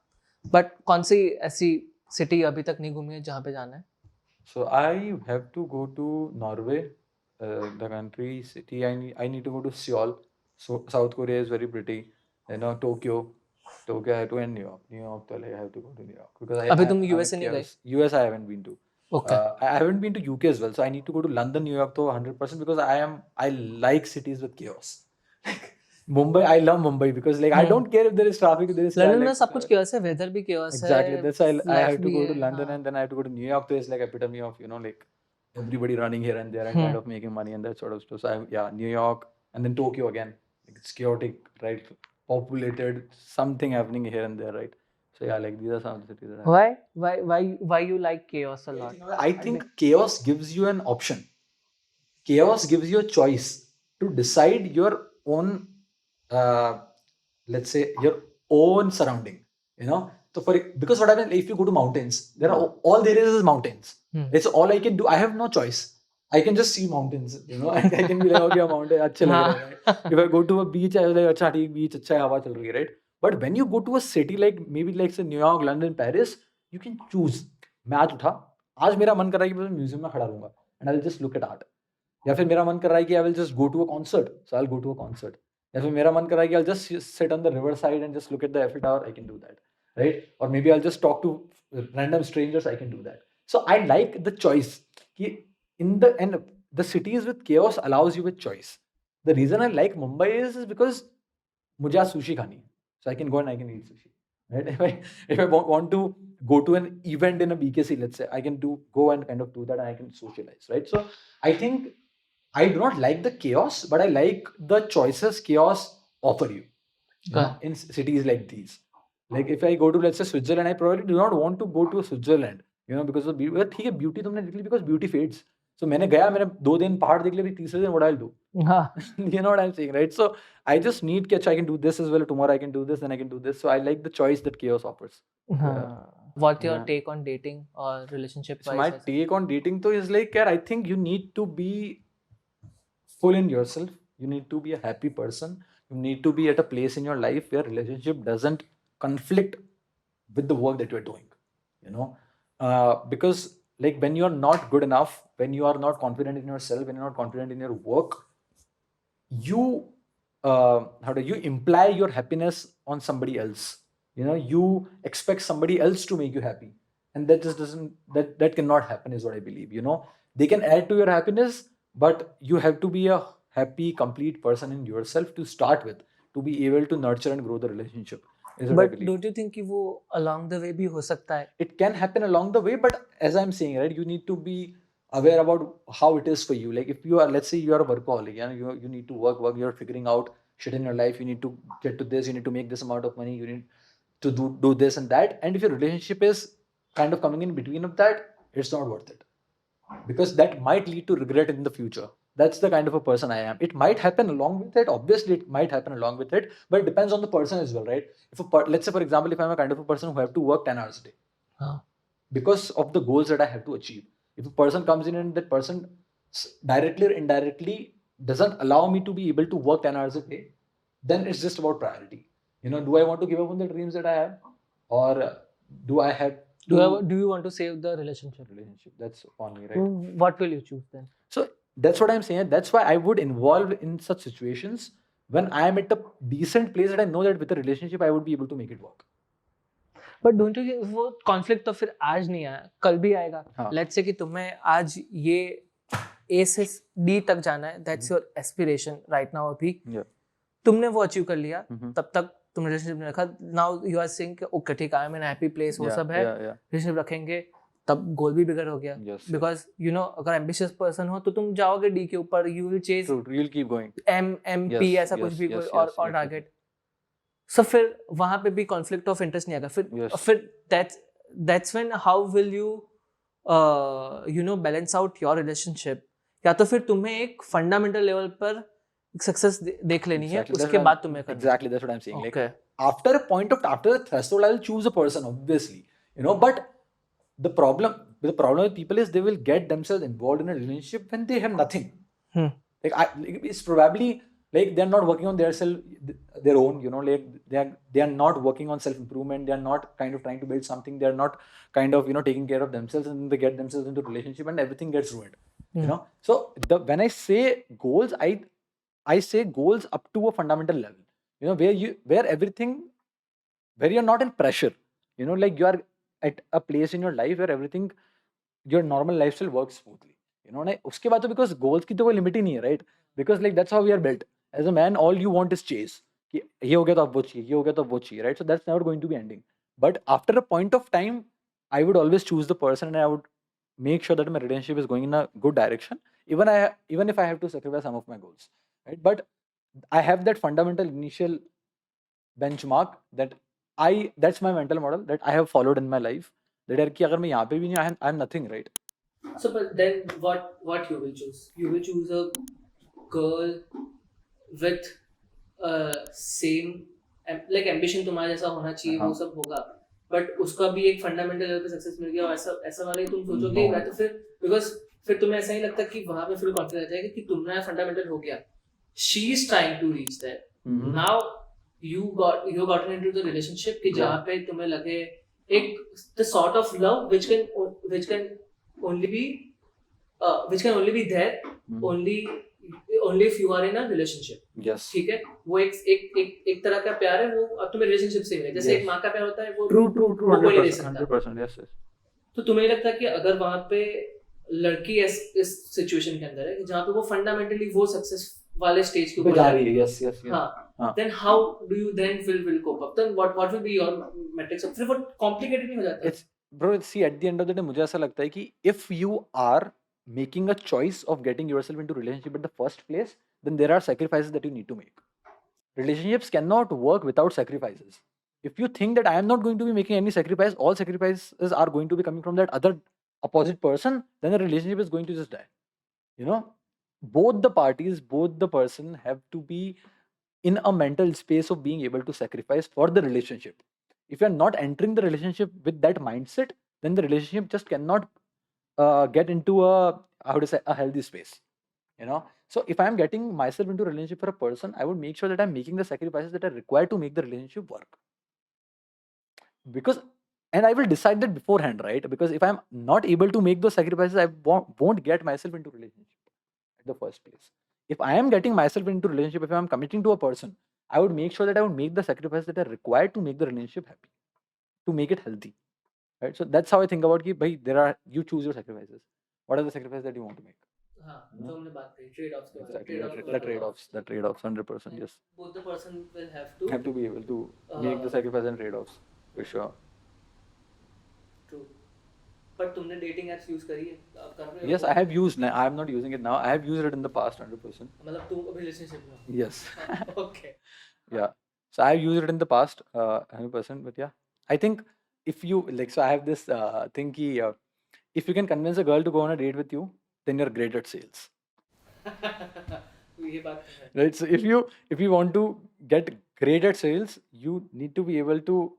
बट कौन सी ऐसी सिटी अभी तक नहीं घूमी है जहाँ पे जाना है? So I have to go to Norway, the country, city. I need to go to Seoul. So South Korea is very pretty. You know, Tokyo I have to, and New York तो like I have to go to New York because अभी तुम I'm a US नहीं गए? US I haven't been to. Okay. I haven't been to UK as well, so I need to go to London, New York तो 100% because I like cities with chaos. Like Mumbai, I love Mumbai because like I don't care if there is traffic, if there is London में like, सब कुछ chaos है, weather भी chaos exactly. है, That's why I life have to भी go to है, London हाँ. and then I have to go to New York. So it's like epitome of, you know, like everybody running here and there and kind of making money and that sort of stuff. So yeah, New York and then Tokyo again. Like it's chaotic, right? Populated, something happening here and there, right? So yeah, like these are some of the cities that I Why you like chaos a lot? I think chaos gives you an option. Chaos gives you a choice to decide your own, uh, let's say, your own surrounding. You know, so because what happens if you go to mountains, there are all there is mountains. It's all I can do. I have no choice. I can just see mountains. You know, I can be like, okay, a mountain, अच्छे लग रहे हैं, right? If I go to a beach, I was like, अच्छा ठीक beach, अच्छा है, हवा चल रही है, right? But when you go to a city like maybe like say New York, London, Paris, you can choose. मैं आज उठा, आज मेरा मन कर रहा है कि मैं म्यूजियम में खड़ा रहूंगा and I'll just look at art. या फिर मेरा मन कर रहा है कि I will just go to a concert, so I will go to a concert. या फिर मेरा मन कर रहा है कि I just sit on the river side and just look at the Eiffel tower, I can do that, right? और maybe I just talk to random strangers, I can do that. So I like the choice कि in the end the cities with chaos allows you with choice. The reason I like Mumbai is because मुझे आज sushi खानी है, so I can go and I can eat sushi, right? If I want to go to an event in a BKC, let's say, I can go and kind of do that and I can socialize, right? So I think I do not like the chaos, but I like the choices chaos offer you, in cities like these. Like if I go to, let's say, Switzerland, I probably do not want to go to Switzerland, you know, because of beauty. ठीक है, beauty तुमने देख ली because beauty fades. So मैंने गया, मैंने 2 दिन पहाड़ देख लिए, फिर तीसरे दिन what I'll do? You know what I'm saying, right? So I just need कि अच्छा I can do this as well, tomorrow I can do this, then I can do this. So I like the choice that chaos offers. What's your Yeah. take on dating or relationship So my take on dating though is like, I think you need to be full in yourself. You need to be a happy person. You need to be at a place in your life where relationship doesn't conflict with the work that you're doing, you know. Because like when you're not good enough, when you are not confident in yourself, when you're not confident in your work, you how do you imply your happiness on somebody else? You know, you expect somebody else to make you happy, and that just doesn't, that cannot happen, is what I believe. You know, they can add to your happiness, but you have to be a happy complete person in yourself to start with, to be able to nurture and grow the relationship, is what I But believe. don't you think कि वो along the way भी हो सकता है? It can happen along the way, but as I'm saying, right, you need to be aware about how it is for you. Like if you are, let's say you are a workaholic, you need to work, you're figuring out shit in your life, you need to get to this, you need to make this amount of money, you need to do this and that, and if your relationship is kind of coming in between of that, it's not worth it, because that might lead to regret in the future. That's the kind of a person I am. It might happen along with it, obviously it might happen along with it, but it depends on the person as well, right? Let's say for example, if I'm a kind of a person who have to work 10 hours a day because of the goals that I have to achieve, if a person comes in and that person directly or indirectly doesn't allow me to be able to work 10 hours a day, then it's just about priority. You know, do I want to give up on the dreams that I have, or do I have do you want to save the relationship? That's on me, right? What will you choose then? So that's what I'm saying. That's why I would involve in such situations when I am at a decent place that I know that with a relationship I would be able to make it work. But don't you think वो conflict तो फिर आज नहीं आया, कल भी आएगा. हाँ. Let's say कि तुम्हें आज ये A से D तक जाना है, that's your aspiration right now अभी. Yeah. तुमने वो अचीव कर लिया, तब तक तुम रिलेशनशिप में रखा. नाउ यू आर सेइंग कि ओके ठीक है, I am in happy place, वो सब है, रिलेशनशिप रखेंगे, तब गोल भी बिगड़ हो गया. बिकॉज यू नो अगर एम्बिशियस पर्सन हो तो तुम जाओगे डी के ऊपर, you will chase, you will keep going MP ऐसा कुछ भी और टारगेट. सो फिर वहां पे भी कॉन्फ्लिक्ट ऑफ इंटरेस्ट नहीं आएगा. फिर that's when how will you you know balance out your relationship. या तो फिर तुम्हें एक फंडामेंटल लेवल पर सक्सेस देख लेनी है, उसके बाद तुम्हें करना. Exactly, that's what I'm saying. Okay. Like after a point of, after the threshold, I'll choose a person, obviously, you know. But the problem with people is they will get themselves involved in a relationship when they have nothing. Like it's probably like they're not working on their own, you know. Like they are not working on self improvement. They are not kind of trying to build something. They are not kind of, you know, taking care of themselves, and they get themselves into a relationship and everything gets ruined. You know. So when I say goals, I say goals up to a fundamental level, you know, where you're not in pressure, you know, like you are at a place in your life where everything, your normal lifestyle works smoothly, you know. उसके बाद तो because goals की तो कोई limit ही नहीं है, right? Because like that's how we are built, As a man, all you want is chase. कि ये हो गया तो अब वो चाहिए, ये हो गया तो अब वो चाहिए, right? So that's never going to be ending. But after a point of time, I would always choose the person, and I would make sure that my relationship is going in a good direction, even if I have to sacrifice some of my goals, right? But I have that fundamental initial benchmark that's my mental model that I have followed in my life. That यार कि अगर मैं यहाँ पे भी नहीं, I'm nothing, right? So, but then what you will choose? You will choose a girl with same like ambition तुम्हारा जैसा होना चाहिए, वो हाँ. सब होगा, बट उसका भी एक फंडामेंटल लेवल पे सक्सेस मिल गया, और ऐसा ऐसा वाला ही तुम सोचोगे, No. या तो फिर बिकॉज फिर तुम्हें ऐसा नहीं लगता कि वहां पे फुल कॉन्फिडेंस आ जाएगा कि तुम्हारा फंडामेंटल हो गया, she is trying to reach that, Mhm. Now you gotten into the relationship कि जहाँ पे तुम्हें लगे एक the sort of love which can only be there Mhm. only if you are in a relationship. Yes. ठीक है, वो एक तरह का प्यार है, वो अब तुम्हें रिलेशनशिप से मिले, जैसे Yes. एक माँ का प्यार होता है, वो True. वो कोई नहीं दे 100%. सकता. 100%. Yes. तो तुम्हें नहीं लगता कि अगर वहां पे लड़की इस सिचुएशन के अंदर है कि जहाँ पे वो फंडामेंटली वो सक्सेस वाले स्टेज के ऊपर जा रही है, Yes. हाँ, then how do you then will cope up? Then what will be your metrics? फिर वो complicated नहीं हो जाता? It's bro. See, at the end of the day, मुझे ऐसा लगता है कि if you are making a choice of getting yourself into relationship at the first place, then there are sacrifices that you need to make. Relationships cannot work without sacrifices. If you think that I am not going to be making any sacrifice, all sacrifices are going to be coming from that other opposite person, then the relationship is going to just die. You know, both the parties, both the person have to be in a mental space of being able to sacrifice for the relationship. If you're not entering the relationship with that mindset, then the relationship just cannot get into a healthy space. You know, so if I'm getting myself into a relationship for a person, I would make sure that I'm making the sacrifices that are required to make the relationship work. Because, and I will decide that beforehand, right? Because if I'm not able to make those sacrifices, I won't get myself into relationship at the first place. If I am getting myself into relationship, if I'm committing to a person, I would make sure that I would make the sacrifices that are required to make the relationship happy, to make it healthy, right? So that's how I think about कि भाई you choose your sacrifices. What are the sacrifices that you want to make? हाँ, जो हमने बात करी trade-offs के बारे में, Exactly, the trade-offs, 100%, yes. both the person will have Have to be able to make the sacrifice and trade-offs for sure. True. But तुमने dating apps use करी है? आप कर रहे हो? Yes, I have used. I am not using it now. I have used it in the past, 100%. मतलब तुम अभी relationship में हो? Yes. Okay. Yeah. So I have used it in the past, 100%. But yeah, I think if you like, so I have this thing ki, if you can convince a girl to go on a date with you, then you're great at sales, ये बात तो है. right? So if you want to get great at sales, you need to be able to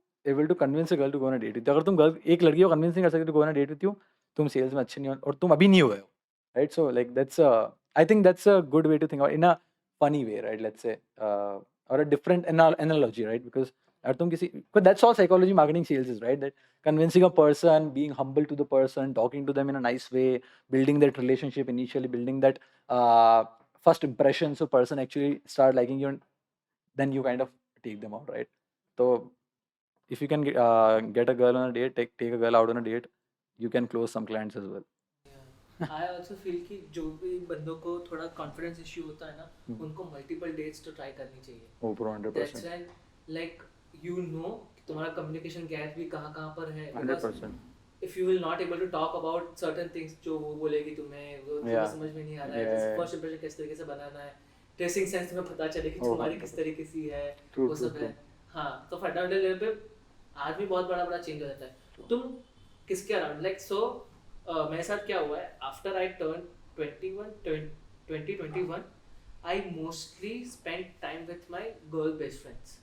convince a girl to go on a date with you. अगर तुम एक लड़की को convince नहीं कर सकते to go on a date with you, तुम sales में अच्छे नहीं हो और तुम अभी नहीं हुए हो, right? So like I think that's a good way to think about it, in a funny way, right? Let's say or a different analogy, right? Because but that's all psychology, marketing, sales is, right? That convincing a person, being humble to the person, talking to them in a nice way, building that relationship initially, building that first impression, so person actually start liking you, and then you kind of take them out, right? So if you can get a girl on a date, take a girl out on a date, you can close some clients as well. I also feel कि जो भी बंदों को थोड़ा confidence issue होता है ना, उनको multiple dates तो try करनी चाहिए. Oh, bro, 100%. That's when like you know कि तुम्हारा communication gap भी कहाँ पर है. 100%. If you will not able to talk about certain things जो वो बोलेगी तुम्हें, वो तुम्हें समझ में नहीं आ रहा है, Yeah. first impression किस तरीके से बनाना है, dressing sense तुम्हें पता चले कि Oh, तुम्हारी 100%. किस तरीके से है, True, वो सब true, है. हाँ, तो fundamental level पे आदमी बहुत बड़ा चेंज हो जाता है. तुम किसके अराउंड लाइक सो मेरे साथ क्या हुआ है, after I turn 2021 I mostly spend time with my girl best friends,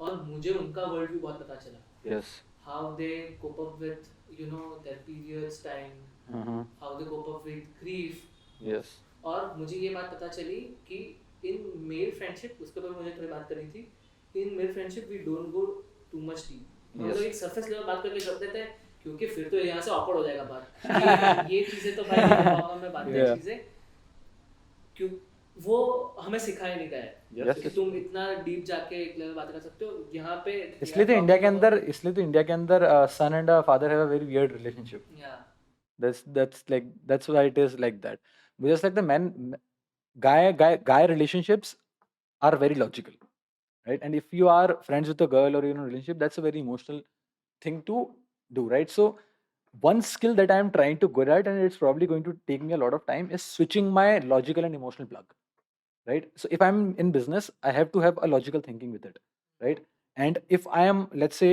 और मुझे उनका वर्ल्ड भी बहुत पता चला. Yes. How they cope up with you know their periods time, how they cope up with grief. Yes. और मुझे ये बात पता चली कि इन मेल फ्रेंडशिप, उसके ऊपर मुझे थोड़ी बात करनी थी, in male friendship we don't go too much deep. हम लोग एक सरफेस लेवल बात करके कर देते हैं, क्योंकि फिर तो यहाँ से ऑकवर्ड हो जाएगा बात. ये चीजें तो भाई नहीं कर पाऊंगा मैं, बात Yeah. चीजें क्यों वो हमें सिखाया नहीं गया है. Yes. कि तुम इतना डीप जाके एक लेवल बात कर सकते हो. यहाँ पे इसलिए तो इंडिया के अंदर son and a father have a very weird relationship. Yeah. That's why it is like that. मुझे ऐसा लगता है guy relationships are very logical, right? And if you are friends with a girl or you're in a relationship, that's a very emotional thing to do, right? So one skill that I'm trying to good at, and it's probably going to take me a lot of time, is switching my logical and emotional plug, right? So if I'm in business, I have to have a logical thinking with it, right? And if I am, let's say,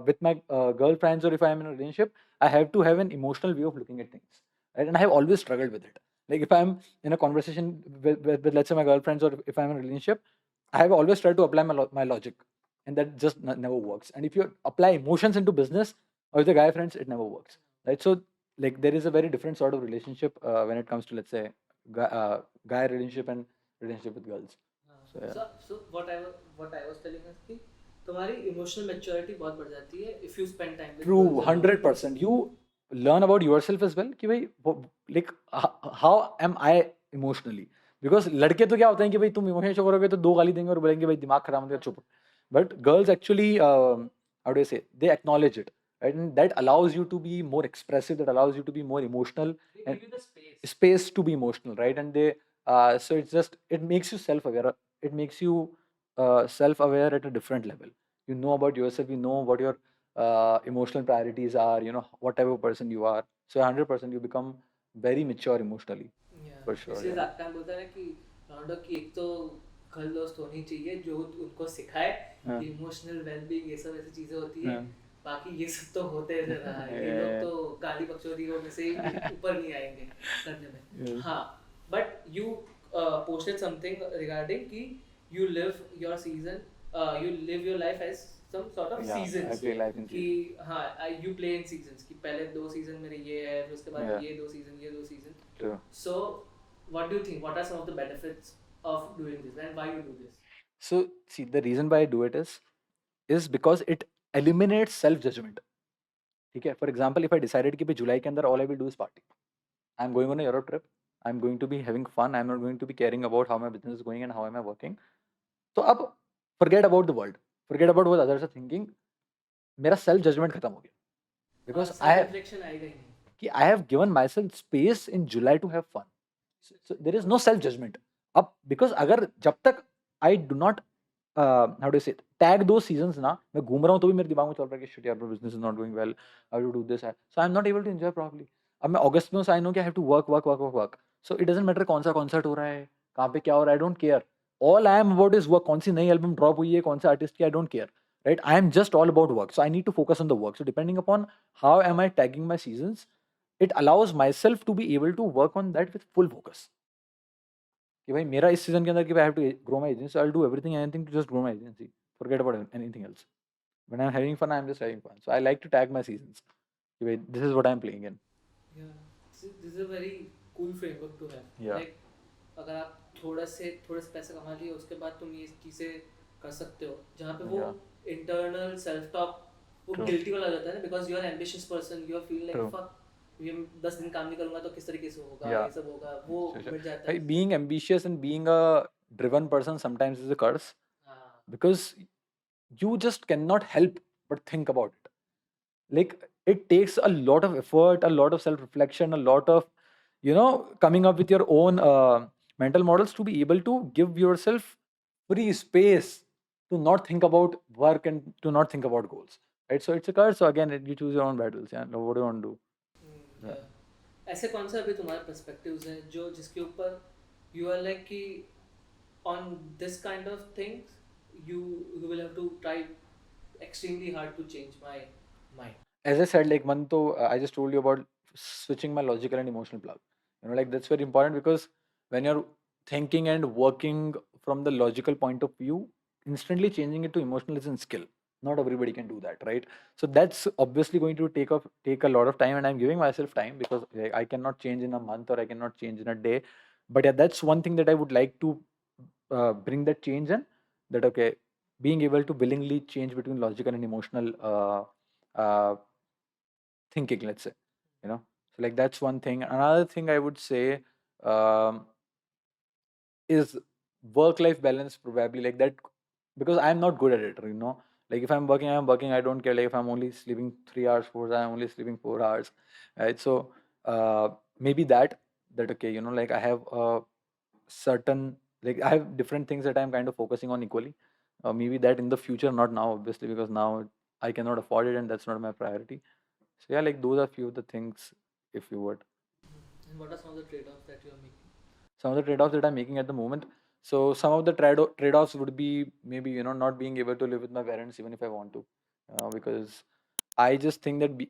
with my girlfriends, or if I am in a relationship, I have to have an emotional way of looking at things, right? And I have always struggled with it. Like if I'm in a conversation with let's say my girlfriends, or if I'm in a relationship, I have always tried to apply my logic, and that just never works. And if you apply emotions into business or with the guy friends, it never works, right? So like there is a very different sort of relationship when it comes to, let's say, guy relationship and relationship with girls. So yeah. So what I was telling us कि तुम्हारी emotional maturity बहुत बढ़ जाती है if you spend time with True, girls a lot. 100%. You learn about yourself as well कि भाई like how am I emotionally? Because लड़के तो क्या होते हैं कि भाई तुम इमोशनल शो करोगे तो दो गाली देंगे और बोलेंगे भाई दिमाग खराब हो गया, चुप. But girls actually, how do I say, they acknowledge it, right? And that allows you to be more expressive, that allows you to be more emotional, They and give you the space. space to be emotional, right? And they so it's just, it makes you self-aware, it makes you self-aware at a different level. You know about yourself, you know what your emotional priorities are, you know, whatever person you are. So 100% you become very mature emotionally, for sure. इसलिए Yeah. जाफ्तान बोलता है कि Ronaldo की एक तो girl दोस्त होनी चाहिए जो उनको सिखाए हाँ. कि इमोशनल वेलबींग ये सब ऐसी चीजें होती है. हाँ. बाकी ये सब तो होते रहा है. ये लोग तो गाली बकचोदी में से ऊपर नहीं आएंगे करने में. Yes. हाँ, but you posted something regarding कि you live your season, you live your life as some sort of Yeah, seasons. I play life in कि हाँ, you play in seasons कि पहले 2 सीजन मेरे ये है, फिर उसके बाद Yeah. ये 2 सीजन, ये 2 season. True. So, what do you think? What are some of the benefits of doing this, and why you do this? So see, the reason why I do it is because it eliminates self-judgment. ठीक है? For example, if I decided कि भाई जुलाई के अंदर all I will do is party, I'm going on a Europe trip, I'm going to be having fun, I'm not going to be caring about how my business is going and how am I working. तो अब forget about the world, forget about what others are thinking. मेरा self judgment खत्म हो गया, because I have Self-reflection आएगा ही नहीं. कि I have given myself space in July to have fun. So there is no self judgment. अब because अगर जब तक I do not how do I say, tag those seasons ना, मैं घूम रहा हूँ तो भी मेरे दिमाग में चल रहा है कि shit यार, business is not going well, I have to do this, so I'm not able to enjoy properly. अब मैं अगस्त में हूँ, so I know कि I have to work. So it doesn't matter कौन सा concert हो रहा है, कहाँ पे क्या हो रहा है, I don't care. All I am about is work. कौन सी नई album drop हुई है, कौन सा artist की, I don't care, right? I am just all about work. So I need to focus on the work. So depending upon how am I tagging my seasons, it allows myself to be able to work on that with full focus. कि भाई मेरा इस season के अंदर कि I have to grow my agency, I'll do everything, anything to just grow my agency. Forget about anything else. When I'm having fun, I'm just having fun. So I like to tag my seasons. कि भाई this is what I'm playing in. Yeah, this is a very cool framework to have. Yeah. Like, अगर आप थोड़े से पैसे कमा लिए, उसके बाद तुम ये चीज़ें कर सकते हो, जहाँ पे वो internal self talk वो True. guilty वाला हो जाता है ना, because you are an ambitious person, you feel like True. fuck, ये 10 दिन काम नहीं करूँगा तो किस तरीके से होगा, Yeah. ये सब होगा, वो Sure. मिट जाता है. Like, being ambitious and being a driven person sometimes is a curse, हाँ. because you just cannot help but think about it. Like it takes a lot of effort, a lot of self-reflection, a lot of, you know, coming up with your own mental models to be able to give yourself free space to not think about work and to not think about goals, right? So it's a curse. So again, you choose your own battles. Yeah, what do you want to do? Yeah. ऐसे कौन सा अभी तुम्हारे perspectives हैं जो जिसके ऊपर you are like कि on this kind of things you will have to try extremely hard to change my mind. As I said, like one, to I just told you about switching my logical and emotional plug. You know, like that's very important, because when you're thinking and working from the logical point of view, instantly changing it to emotional is a skill. Not everybody can do that, right? So that's obviously going to take a lot of time, and I'm giving myself time, because like, I cannot change in a month or I cannot change in a day. But yeah, that's one thing that I would like to bring that change in. That okay, being able to willingly change between logical and emotional thinking, let's say, you know. So like that's one thing. Another thing I would say um, is work life balance, probably like that, because I'm not good at it, you know. Like if I'm working, I'm working, I don't care. Like if I'm only sleeping 3 hours, 4 hours, I'm only sleeping 4 hours, right? So maybe that okay, you know, like I have a certain like I have different things that I'm kind of focusing on equally. Maybe that in the future, not now, obviously, because now I cannot afford it and that's not my priority. So yeah, like those are few of the things, if you would. And what are some of the trade-offs that you are making? Some of the trade-offs that I'm making at the moment. So some of the trade-offs would be maybe, you know, not being able to live with my parents even if I want to, because I just think that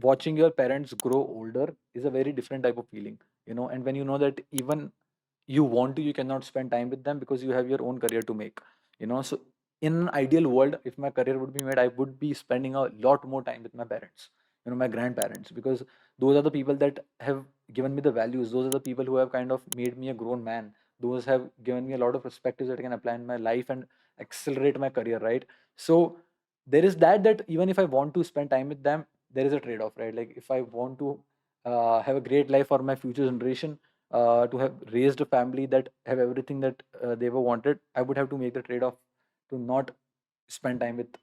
watching your parents grow older is a very different type of feeling, you know. And when you know that even you want to, you cannot spend time with them because you have your own career to make, you know. So in an ideal world, if my career would be made, I would be spending a lot more time with my parents, you know, my grandparents, because those are the people that have given me the values. Those are the people who have kind of made me a grown man. Those have given me a lot of perspectives that I can apply in my life and accelerate my career, right? So there is that even if I want to spend time with them, there is a trade-off, right? Like if I want to have a great life for my future generation, to have raised a family that have everything that they ever wanted, I would have to make the trade-off to not spend time with,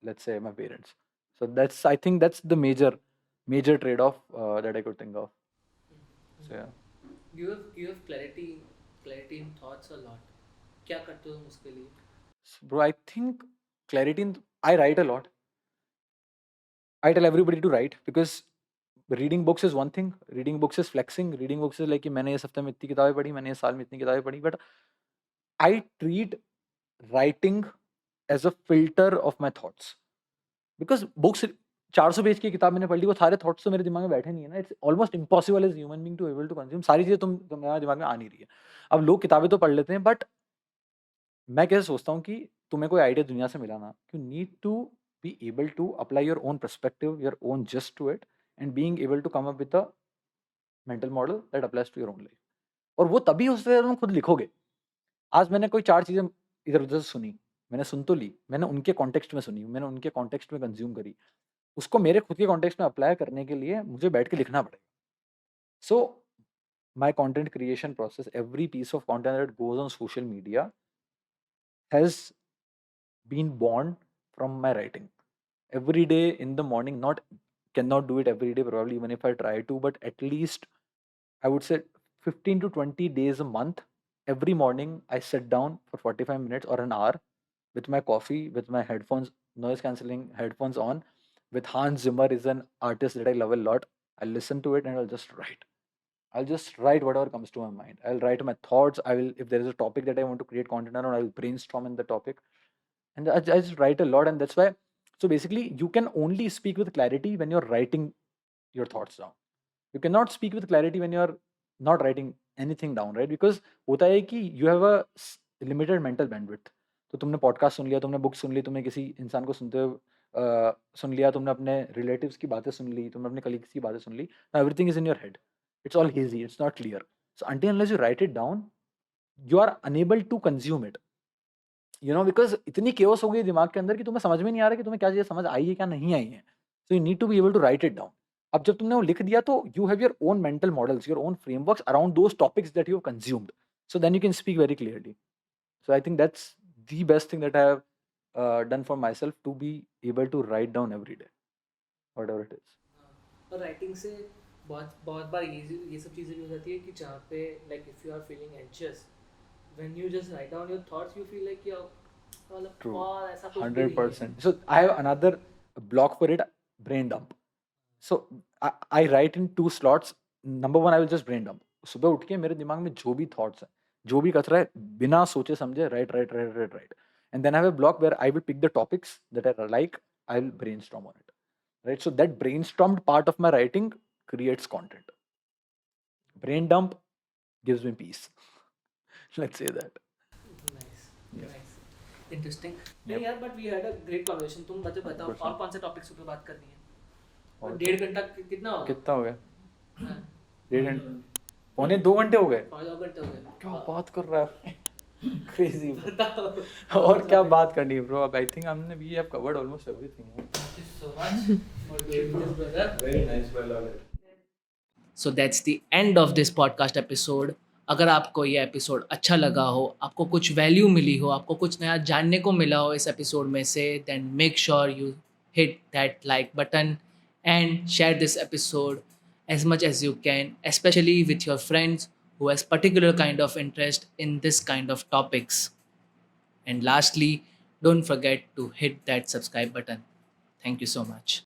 let's say, my parents. So that's, I think that's the major trade-off that I could think of. So yeah. You have clarity in thoughts a lot. क्या करते हो तुम उसके लिए? So, bro, I think clarity in, I write a lot. I tell everybody to write because reading books is one thing. Reading books is flexing. Reading books is like कि मैंने इस हफ्ते में इतनी किताबें पढ़ी, मैंने इस साल में इतनी किताबें पढ़ी. But I treat writing as a filter of my thoughts. Because books, 400 page की किताब मैंने पढ़ ली, वो सारे थॉट्स तो मेरे दिमाग में बैठे नहीं है ना. It's almost impossible as human being to able to consume सारी चीज़ें तुम्हारे दिमाग में आ नहीं रही है. अब लोग किताबें तो पढ़ लेते हैं, बट मैं कैसे सोचता हूँ कि तुम्हें कोई आइडिया दुनिया से मिला ना, you need to be able to apply your own perspective, your own just to it, and being able to come up with a mental model that applies to your own life. और वो तभी हो सकता है जब तुम खुद लिखोगे. आज मैंने कोई 4 चीज़ें इधर-उधर से सुनी, मैंने सुन तो ली, मैंने उनके कॉन्टेक्स्ट में सुनी, मैंने उनके कॉन्टेक्स्ट में कंज़्यूम करी. उसको मेरे खुद के कॉन्टेक्स्ट में अप्लाई करने के लिए मुझे बैठ के लिखना पड़ेगा. So my content creation process, every piece of content that goes on social media has been born from my writing. Every day in the morning, not cannot do it every day probably even if I try to, but at least I would say 15 to 20 days a month, every morning I sit down for 45 minutes or an hour with my coffee, with my headphones, noise cancelling headphones on, with Hans Zimmer is an artist that I love a lot. I'll listen to it and I'll just write whatever comes to my mind. I'll write my thoughts. I will, if there is a topic that I want to create content around, I'll brainstorm in the topic, and I just write a lot. And that's why, so basically you can only speak with clarity when you're writing your thoughts down. You cannot speak with clarity when you're not writing anything down, right? Because होता है कि you have a limited mental bandwidth. तो तुमने podcast सुन लिया, तुमने book सुन ली, तुमने किसी इंसान को सुनते हुए सुन लिया, तुमने अपने रिलेटिव्स की बातें सुन ली, तुमने अपने कलीग्स की बातें सुन ली. Now everything is in your head. It's all hazy. It's not clear. So until unless you write it down, you are unable to consume it. You know, because इतनी chaos हो गई दिमाग के अंदर कि तुम्हें समझ में नहीं आ रहा कि तुम्हें क्या चीज़ें समझ आई है क्या नहीं आई है. So you need to be able to write it down. अब जब तुमने वो लिख दिया तो you have your own mental models, your own frameworks around those topics that you have consumed. So then you can speak very clearly. So I think that's the best thing that I have done for myself, to be able to write down every day, whatever it is. और writing से बहुत बहुत बार ये सब चीज़ें भी हो जाती है कि जहाँ पे like if you are feeling anxious, when you just write down your thoughts you feel like यार मतलब True. और ऐसा कुछ भी नहीं है. 100%. So I have another block for it, brain dump. So I write in 2 slots. Number 1, I will just brain dump. सुबह उठ के मेरे दिमाग में जो भी थॉट्स हैं, जो भी कचरा है, बिना सोचे समझे right. And then I have a block where I will pick the topics that I like. I will brainstorm on it. Right. So that brainstormed part of my writing creates content. Brain dump gives me peace. Let's say that. Nice Yeah. Nice interesting. नहीं यार, but we had a great conversation. तुम बताओ 100%. और कौन से topics पे बात करनी है? और 1.5 घंटा कितना हो गया? कितना हो गया? हाँ, 1.5 घंटे, पौने 2 घंटे हो गए. 2 घंटे हो गए. क्या बात कर रहा है? Crazy. बताओ और क्या बात करनी है ब्रो? अब आई थिंक हमने we have covered almost everything. Thank you so much for doing this, brother. Very nice, well done. So that's the end of this podcast episode. अगर आपको ये एपिसोड अच्छा लगा हो, आपको कुछ वैल्यू मिली हो, आपको कुछ नया जानने को मिला हो इस एपिसोड में से, then make sure you hit that like button and share this episode as much as you can, especially with your friends who has particular kind of interest in this kind of topics. And lastly, don't forget to hit that subscribe button. Thank you so much.